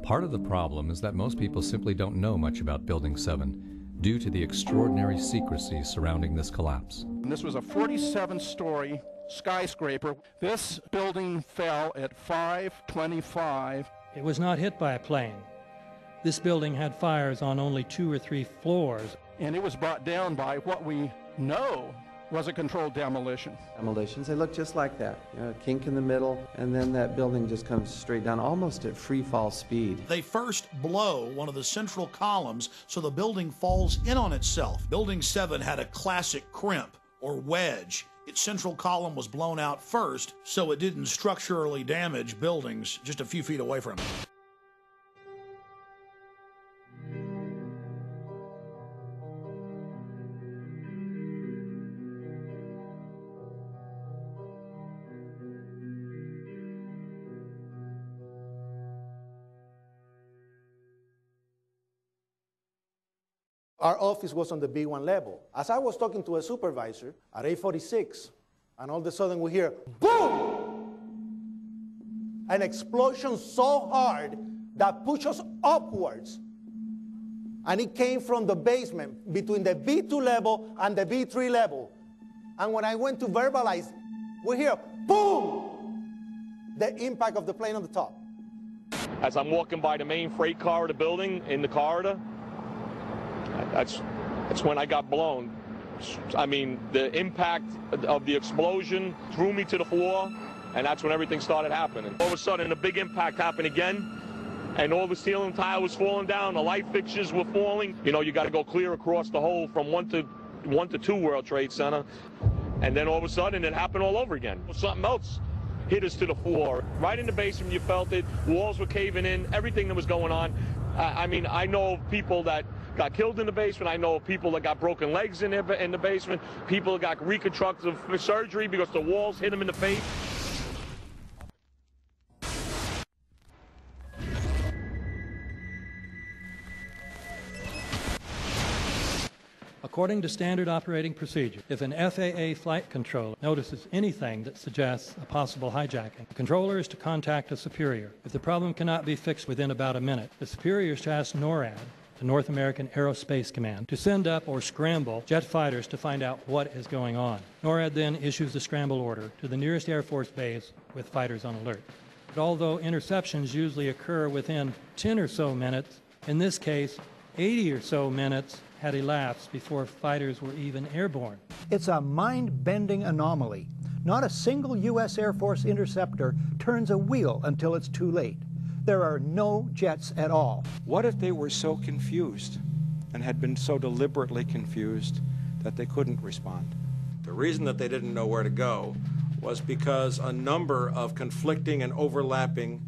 Part of the problem is that most people simply don't know much about Building 7 due to the extraordinary secrecy surrounding this collapse. And this was a 47-story skyscraper. This building fell at 5:25. It was not hit by a plane. This building had fires on only 2 or 3 floors. And it was brought down by what we know was a controlled demolition. Demolitions, they look just like that. You know, a kink in the middle, and then that building just comes straight down, almost at free fall speed. They first blow one of the central columns so the building falls in on itself. Building 7 had a classic crimp, or wedge. Its central column was blown out first, so it didn't structurally damage buildings just a few feet away from it. Our office was on the B1 level. As I was talking to a supervisor at 8:46, and all of a sudden we hear, boom! An explosion so hard that pushed us upwards. And it came from the basement between the B2 level and the B3 level. And when I went to verbalize, we hear, boom! The impact of the plane on the top. As I'm walking by the main freight corridor building in the corridor, that's when I got blown. I mean, the impact of the explosion threw me to the floor, and that's when everything started happening. All of a sudden, a big impact happened again, and all the ceiling tile was falling down, the light fixtures were falling. You know, you got to go clear across the whole from 1 to 2 World Trade Center, and then all of a sudden, it happened all over again. Something else hit us to the floor. Right in the basement, you felt it. Walls were caving in, everything that was going on. I mean, I know people that got killed in the basement. I know people that got broken legs in the basement. People that got reconstructive surgery because the walls hit them in the face. According to standard operating procedure, if an FAA flight controller notices anything that suggests a possible hijacking, the controller is to contact a superior. If the problem cannot be fixed within about a minute, the superior is to ask NORAD, the North American Aerospace Command, to send up or scramble jet fighters to find out what is going on. NORAD then issues the scramble order to the nearest Air Force base with fighters on alert. But although interceptions usually occur within 10 or so minutes, in this case, 80 or so minutes had elapsed before fighters were even airborne. It's a mind-bending anomaly. Not a single U.S. Air Force interceptor turns a wheel until it's too late. There are no jets at all. What if they were so confused and had been so deliberately confused that they couldn't respond? The reason that they didn't know where to go was because a number of conflicting and overlapping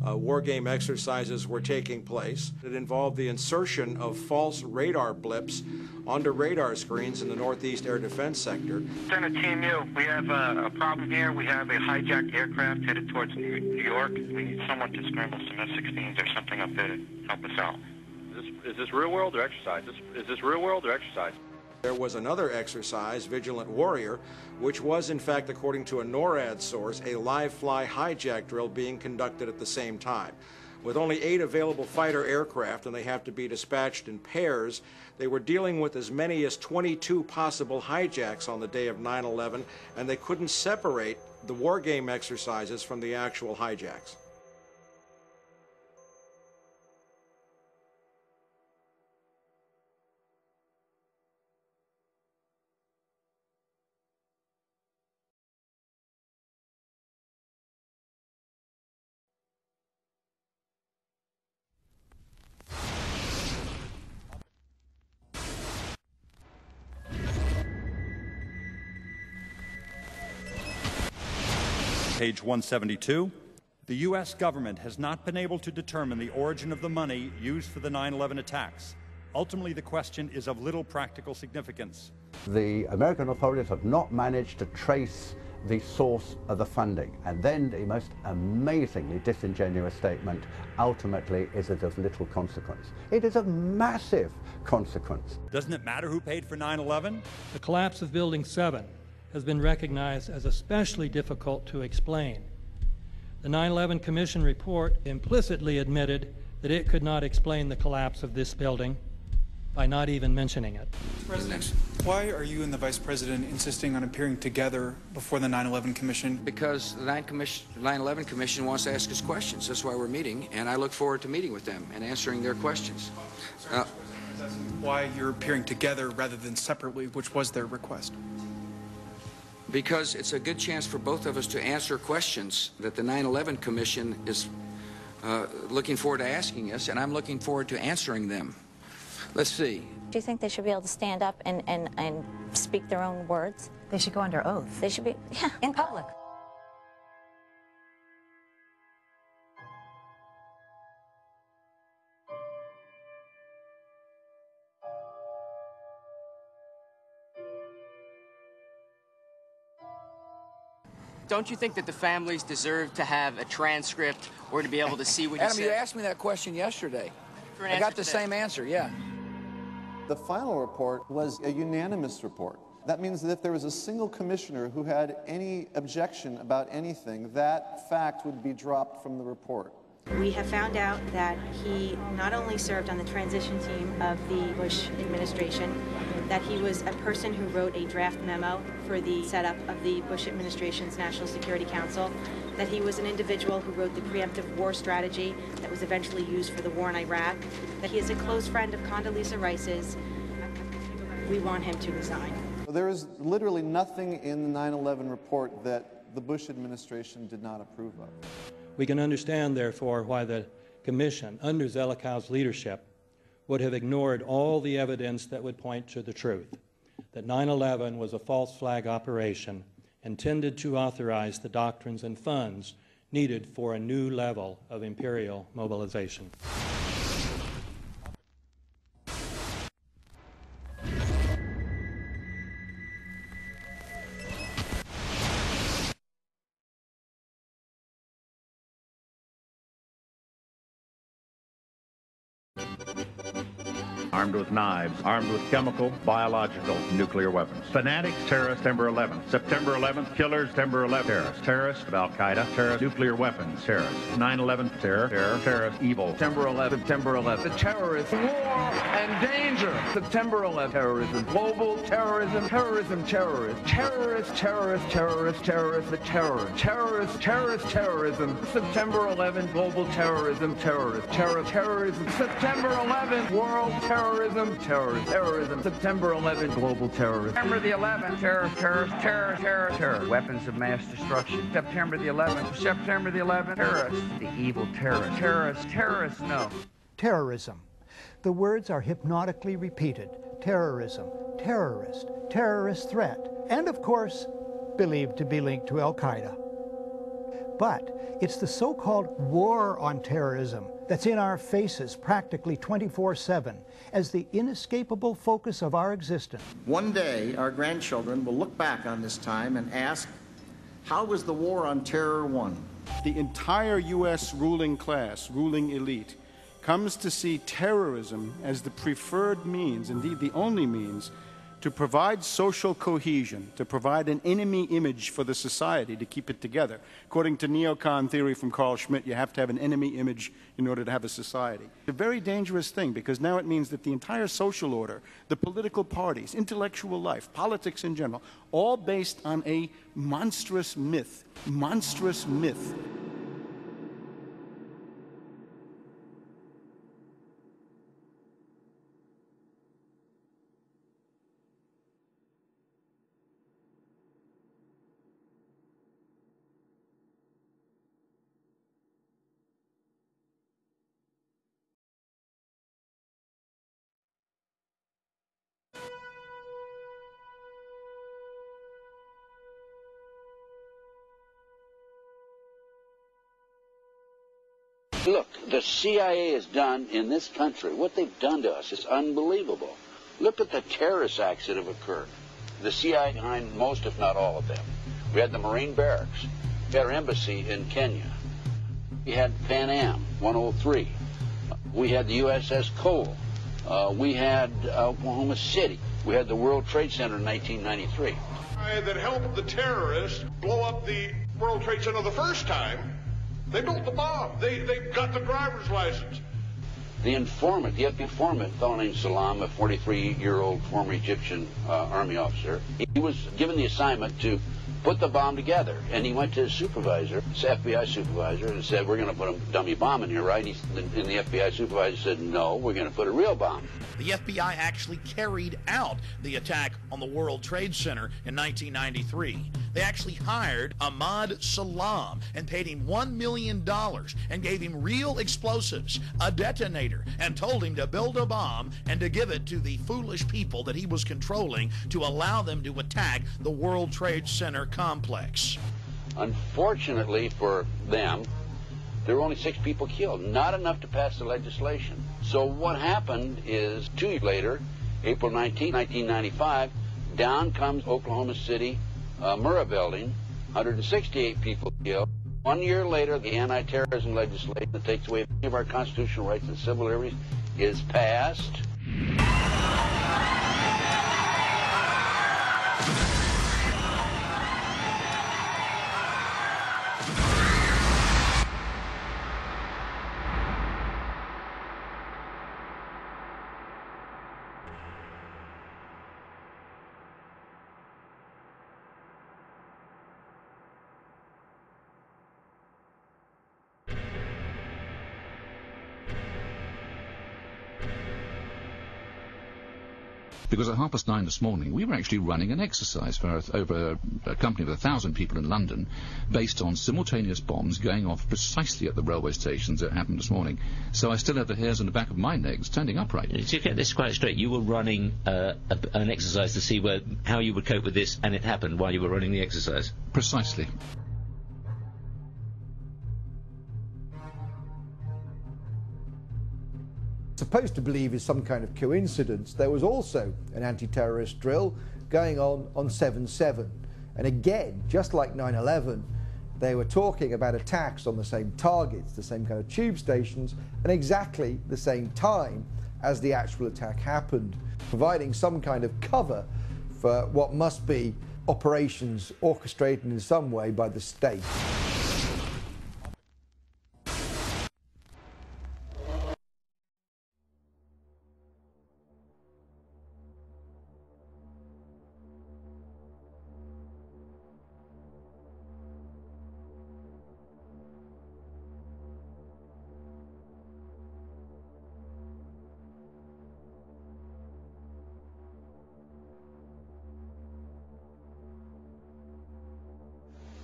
war game exercises were taking place. It involved the insertion of false radar blips onto radar screens in the Northeast Air Defense Sector. Center Team U, we have a problem here. We have a hijacked aircraft headed towards New York. We need someone to scramble some F-16s or something up there to help us out. Is this real world or exercise? Is this real world or exercise? There was another exercise, Vigilant Warrior, which was, in fact, according to a NORAD source, a live-fly hijack drill being conducted at the same time. With only 8 available fighter aircraft, and they have to be dispatched in pairs, they were dealing with as many as 22 possible hijacks on the day of 9/11, and they couldn't separate the war game exercises from the actual hijacks. Page 172. The U.S. government has not been able to determine the origin of the money used for the 9/11 attacks. Ultimately, the question is of little practical significance. The American authorities have not managed to trace the source of the funding. And then the most amazingly disingenuous statement ultimately is of little consequence. It is of massive consequence. Doesn't it matter who paid for 9/11? The collapse of Building 7 has been recognized as especially difficult to explain. The 9/11 Commission report implicitly admitted that it could not explain the collapse of this building by not even mentioning it. President, why are you and the Vice President insisting on appearing together before the 9/11 Commission? Because the 9/11 Commission wants to ask us questions. That's why we're meeting, and I look forward to meeting with them and answering their questions. Why you're appearing together rather than separately, which was their request? Because it's a good chance for both of us to answer questions that the 9/11 Commission is looking forward to asking us, and I'm looking forward to answering them. Let's see. Do you think they should be able to stand up and speak their own words? They should go under oath. They should be, yeah. In public. Don't you think that the families deserve to have a transcript or to be able to see what you Adam, said? you asked me that question yesterday. I got the same answer, yeah. The final report was a unanimous report. That means that if there was a single commissioner who had any objection about anything, that fact would be dropped from the report. We have found out that he not only served on the transition team of the Bush administration, that he was a person who wrote a draft memo for the setup of the Bush administration's National Security Council, that he was an individual who wrote the preemptive war strategy that was eventually used for the war in Iraq, that he is a close friend of Condoleezza Rice's. We want him to resign. There is literally nothing in the 9/11 report that the Bush administration did not approve of. We can understand, therefore, why the Commission, under Zelikow's leadership, would have ignored all the evidence that would point to the truth, that 9/11 was a false flag operation intended to authorize the doctrines and funds needed for a new level of imperial mobilization. armed with knives, armed with chemical, biological, nuclear weapons. Fanatics, terrorists, September 11th. September 11th, killers, September 11th, terrorists. Terrorists of Al-Qaeda, terrorists, nuclear weapons, terrorists. 9/11, terror, terrorist, evil. September 11th, September 11th. The terrorists, war and danger. September 11th, terrorism, global terrorism, terrorism, terrorists, terrorists, terrorists, terrorists, terrorists, the terror, terrorists, terrorists, terrorism. September 11th, global terrorism, terrorists, terrorism. September 11th, world terrorism, terrorism. September 11th, global terrorism. September the 11th, terror, weapons of mass destruction. September the 11th, September the 11th, terrorists, the evil terrorists, no. Terrorism. The words are hypnotically repeated. Terrorism, terrorist, terrorist threat, and of course, believed to be linked to Al-Qaeda. But it's the so-called war on terrorism that's in our faces practically 24/7 as the inescapable focus of our existence. One day, our grandchildren will look back on this time and ask, how was the war on terror won? The entire U.S. ruling class, ruling elite, comes to see terrorism as the preferred means, indeed the only means, to provide social cohesion, to provide an enemy image for the society to keep it together. According to neocon theory from Carl Schmitt, you have to have an enemy image in order to have a society. It's a very dangerous thing because now it means that the entire social order, the political parties, intellectual life, politics in general, all based on a monstrous myth. Monstrous myth. Look, the CIA has done in this country, what they've done to us is unbelievable. Look at the terrorist acts that have occurred. The CIA behind most, if not all of them. We had the Marine Barracks. We had our embassy in Kenya. We had Pan Am 103. We had the USS Cole. We had Oklahoma City. We had the World Trade Center in 1993. That helped the terrorists blow up the World Trade Center the first time. They built the bomb. They got the driver's license. The informant, the FBI informant, a fellow named Salam, a 43-year-old former Egyptian army officer, he was given the assignment to put the bomb together. And he went to his supervisor, his FBI supervisor, and said, we're going to put a dummy bomb in here, right? And the FBI supervisor said, no, we're going to put a real bomb. The FBI actually carried out the attack on the World Trade Center in 1993. They actually hired Ahmad Salam and paid him $1 million and gave him real explosives, a detonator, and told him to build a bomb and to give it to the foolish people that he was controlling to allow them to attack the World Trade Center complex. Unfortunately for them, there were only 6 people killed, not enough to pass the legislation. So what happened is 2 years later, April 19, 1995, down comes Oklahoma City Murrah building, 168 people killed. 1 year later, the anti-terrorism legislation that takes away many of our constitutional rights and civil liberties is passed. Because at 9:30 this morning, we were actually running an exercise for over a company of 1,000 people in London, based on simultaneous bombs going off precisely at the railway stations that happened this morning. So I still have the hairs on the back of my neck standing upright. To get this quite straight, you were running an exercise to see how you would cope with this, and it happened while you were running the exercise? Precisely. Supposed to believe is some kind of coincidence, there was also an anti-terrorist drill going on 7/7. And again, just like 9/11, they were talking about attacks on the same targets, the same kind of tube stations, and exactly the same time as the actual attack happened, providing some kind of cover for what must be operations orchestrated in some way by the state.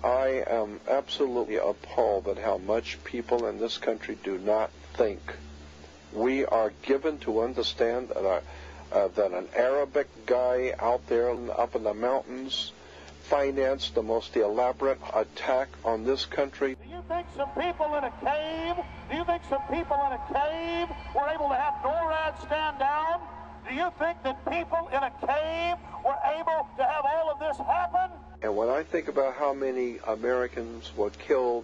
I am absolutely appalled at how much people in this country do not think. We are given to understand that, that an Arabic guy out there up in the mountains financed the most elaborate attack on this country. Do you think some people in a cave, were able to have NORAD stand down? Do you think that people in a cave were able to have all of this happen? And when I think about how many Americans were killed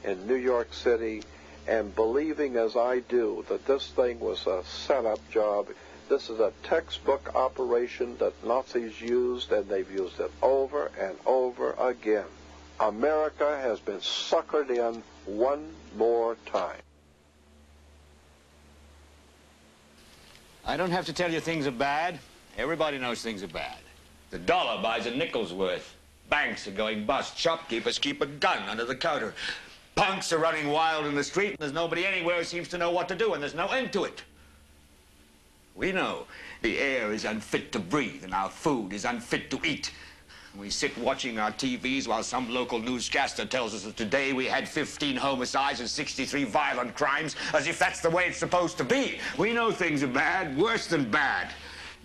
in New York City, and believing as I do that this thing was a setup job, this is a textbook operation that Nazis used, and they've used it over and over again. America has been suckered in one more time. I don't have to tell you things are bad. Everybody knows things are bad. The dollar buys a nickel's worth. Banks are going bust. Shopkeepers keep a gun under the counter. Punks are running wild in the street, and there's nobody anywhere who seems to know what to do, and there's no end to it. We know the air is unfit to breathe, and our food is unfit to eat. We sit watching our TVs while some local newscaster tells us that today we had 15 homicides and 63 violent crimes, as if that's the way it's supposed to be. We know things are bad, worse than bad.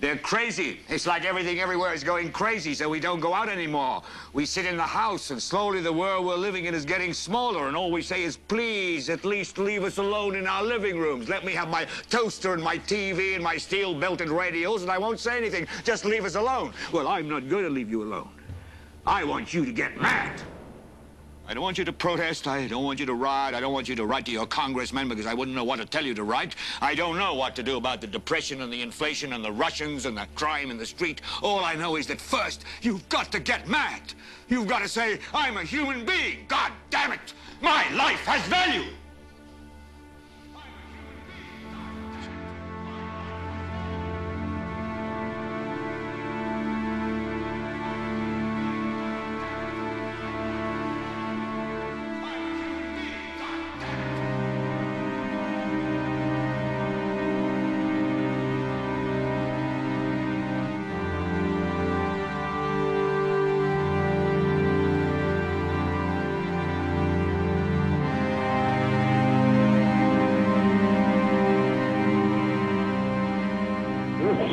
They're crazy. It's like everything everywhere is going crazy, so we don't go out anymore. We sit in the house, and slowly the world we're living in is getting smaller, and all we say is, please, at least leave us alone in our living rooms. Let me have my toaster and my TV and my steel-belted radios, and I won't say anything. Just leave us alone. Well, I'm not going to leave you alone. I want you to get mad. I don't want you to protest. I don't want you to riot. I don't want you to write to your congressman because I wouldn't know what to tell you to write. I don't know what to do about the depression and the inflation and the Russians and the crime in the street. All I know is that first, you've got to get mad. You've got to say, I'm a human being. God damn it. My life has value.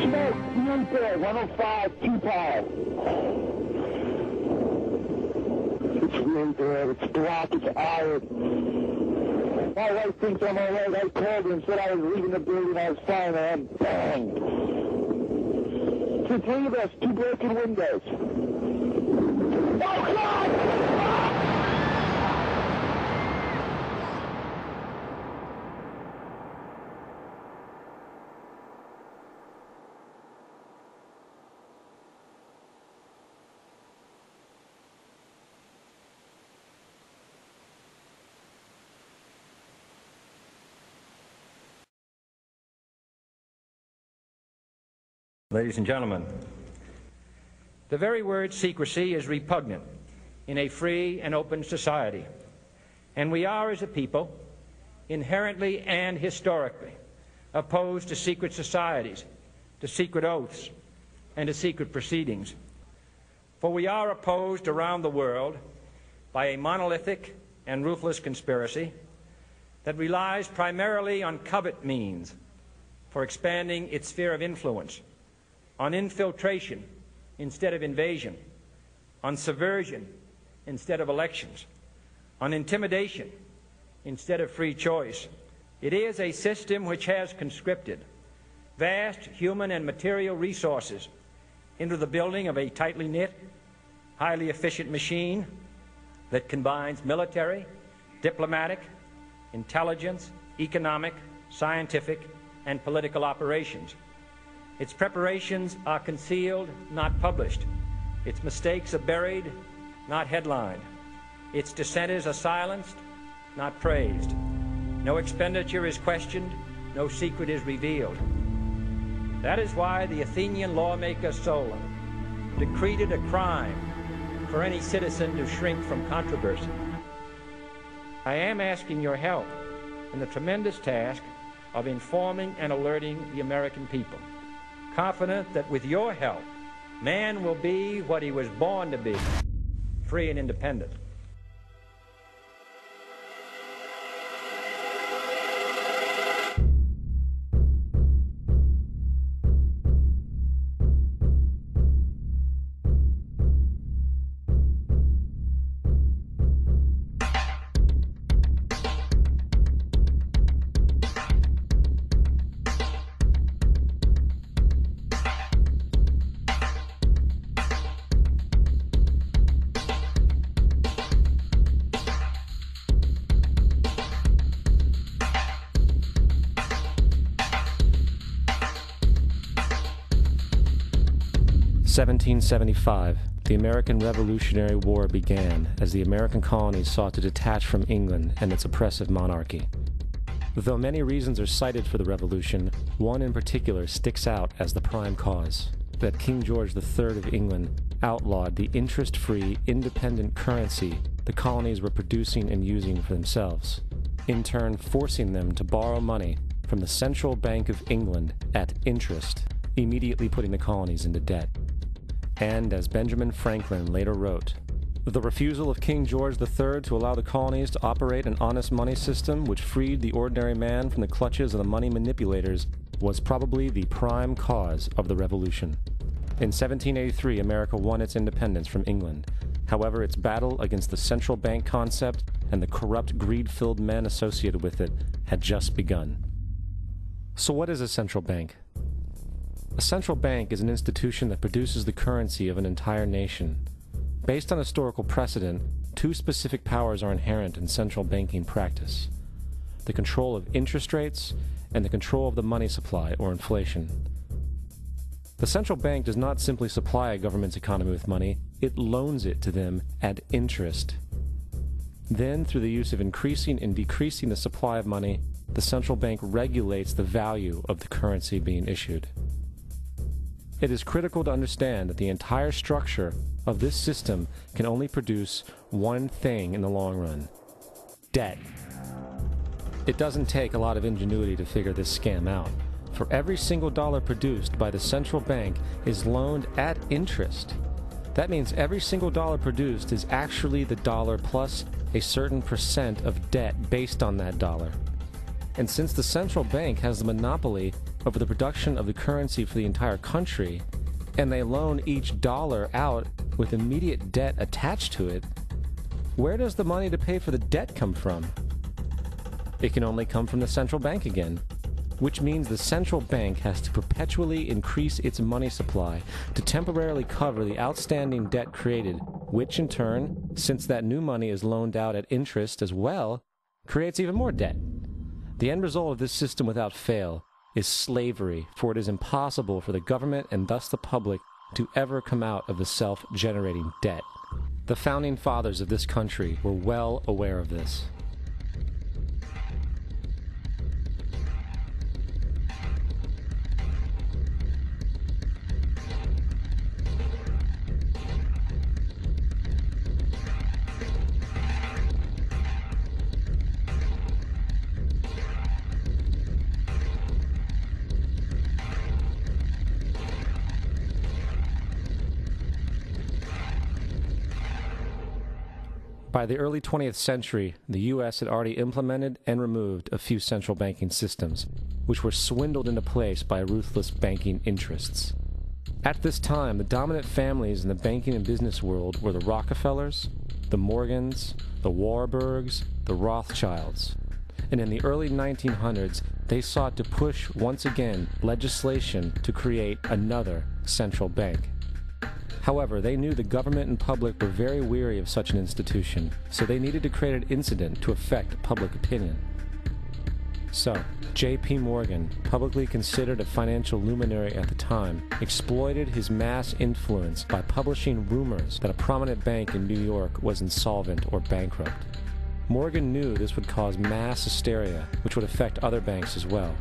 Smoke, 105, 2 power. It's really bad. It's black. It's iron. My wife thinks I'm all right. I called her and said I was leaving the building. I was fine, and bang. It's 3 of us, 2 broken windows. Oh, God! Ladies and gentlemen, the very word secrecy is repugnant in a free and open society, and we are, as a people, inherently and historically opposed to secret societies, to secret oaths, and to secret proceedings. For we are opposed around the world by a monolithic and ruthless conspiracy that relies primarily on covert means for expanding its sphere of influence, on infiltration instead of invasion, on subversion instead of elections, on intimidation instead of free choice. It is a system which has conscripted vast human and material resources into the building of a tightly knit, highly efficient machine that combines military, diplomatic, intelligence, economic, scientific, and political operations. Its preparations are concealed, not published. Its mistakes are buried, not headlined. Its dissenters are silenced, not praised. No expenditure is questioned, no secret is revealed. That is why the Athenian lawmaker Solon decreed it a crime for any citizen to shrink from controversy. I am asking your help in the tremendous task of informing and alerting the American people, confident that with your help, man will be what he was born to be, free and independent. In 1775, the American Revolutionary War began as the American colonies sought to detach from England and its oppressive monarchy. Though many reasons are cited for the revolution, one in particular sticks out as the prime cause: that King George III of England outlawed the interest-free, independent currency the colonies were producing and using for themselves, in turn forcing them to borrow money from the Central Bank of England at interest, immediately putting the colonies into debt. And, as Benjamin Franklin later wrote, the refusal of King George III to allow the colonies to operate an honest money system which freed the ordinary man from the clutches of the money manipulators was probably the prime cause of the revolution. In 1783, America won its independence from England. However, its battle against the central bank concept and the corrupt, greed-filled men associated with it had just begun. So what is a central bank? A central bank is an institution that produces the currency of an entire nation. Based on historical precedent, two specific powers are inherent in central banking practice: the control of interest rates and the control of the money supply, or inflation. The central bank does not simply supply a government's economy with money, it loans it to them at interest. Then, through the use of increasing and decreasing the supply of money, the central bank regulates the value of the currency being issued. It is critical to understand that the entire structure of this system can only produce one thing in the long run: debt. It doesn't take a lot of ingenuity to figure this scam out. For every single dollar produced by the central bank is loaned at interest. That means every single dollar produced is actually the dollar plus a certain percent of debt based on that dollar. And since the central bank has the monopoly over the production of the currency for the entire country, and they loan each dollar out with immediate debt attached to it, where does the money to pay for the debt come from? It can only come from the central bank again, which means the central bank has to perpetually increase its money supply to temporarily cover the outstanding debt created, which in turn, since that new money is loaned out at interest as well, creates even more debt. The end result of this system without fail is slavery, for it is impossible for the government and thus the public to ever come out of the self-generating debt. The founding fathers of this country were well aware of this. By the early 20th century, the U.S. had already implemented and removed a few central banking systems, which were swindled into place by ruthless banking interests. At this time, the dominant families in the banking and business world were the Rockefellers, the Morgans, the Warburgs, the Rothschilds. And in the early 1900s, they sought to push once again legislation to create another central bank. However, they knew the government and public were very weary of such an institution, so they needed to create an incident to affect public opinion. So, J.P. Morgan, publicly considered a financial luminary at the time, exploited his mass influence by publishing rumors that a prominent bank in New York was insolvent or bankrupt. Morgan knew this would cause mass hysteria, which would affect other banks as well.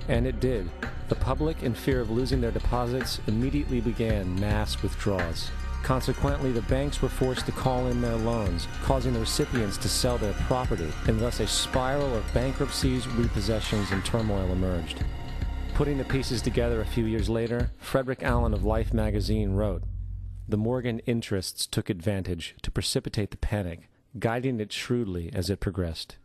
And it did. The public, in fear of losing their deposits, immediately began mass withdrawals. Consequently, the banks were forced to call in their loans, causing the recipients to sell their property, and thus a spiral of bankruptcies, repossessions, and turmoil emerged. Putting the pieces together a few years later, Frederick Allen of Life magazine wrote, "The Morgan interests took advantage to precipitate the panic, guiding it shrewdly as it progressed."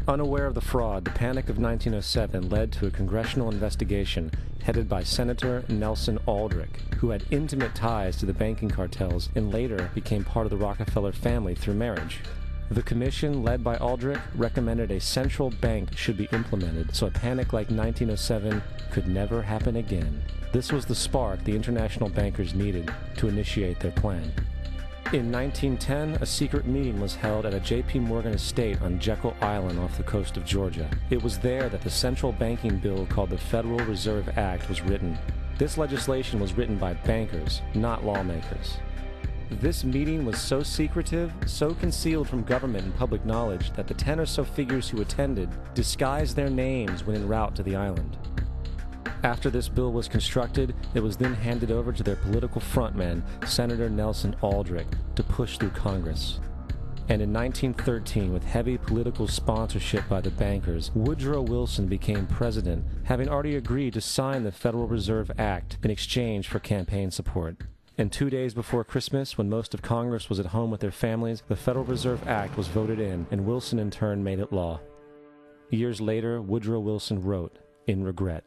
Unaware of the fraud, the Panic of 1907 led to a congressional investigation headed by Senator Nelson Aldrich, who had intimate ties to the banking cartels and later became part of the Rockefeller family through marriage. The commission, led by Aldrich, recommended a central bank should be implemented so a panic like 1907 could never happen again. This was the spark the international bankers needed to initiate their plan. In 1910, a secret meeting was held at a J.P. Morgan estate on Jekyll Island off the coast of Georgia. It was there that the central banking bill called the Federal Reserve Act was written. This legislation was written by bankers, not lawmakers. This meeting was so secretive, so concealed from government and public knowledge that the 10 or so figures who attended disguised their names when en route to the island. After this bill was constructed, it was then handed over to their political frontman, Senator Nelson Aldrich, to push through Congress. And in 1913, with heavy political sponsorship by the bankers, Woodrow Wilson became president, having already agreed to sign the Federal Reserve Act in exchange for campaign support. And 2 days before Christmas, when most of Congress was at home with their families, the Federal Reserve Act was voted in, and Wilson in turn made it law. Years later, Woodrow Wilson wrote, in regret,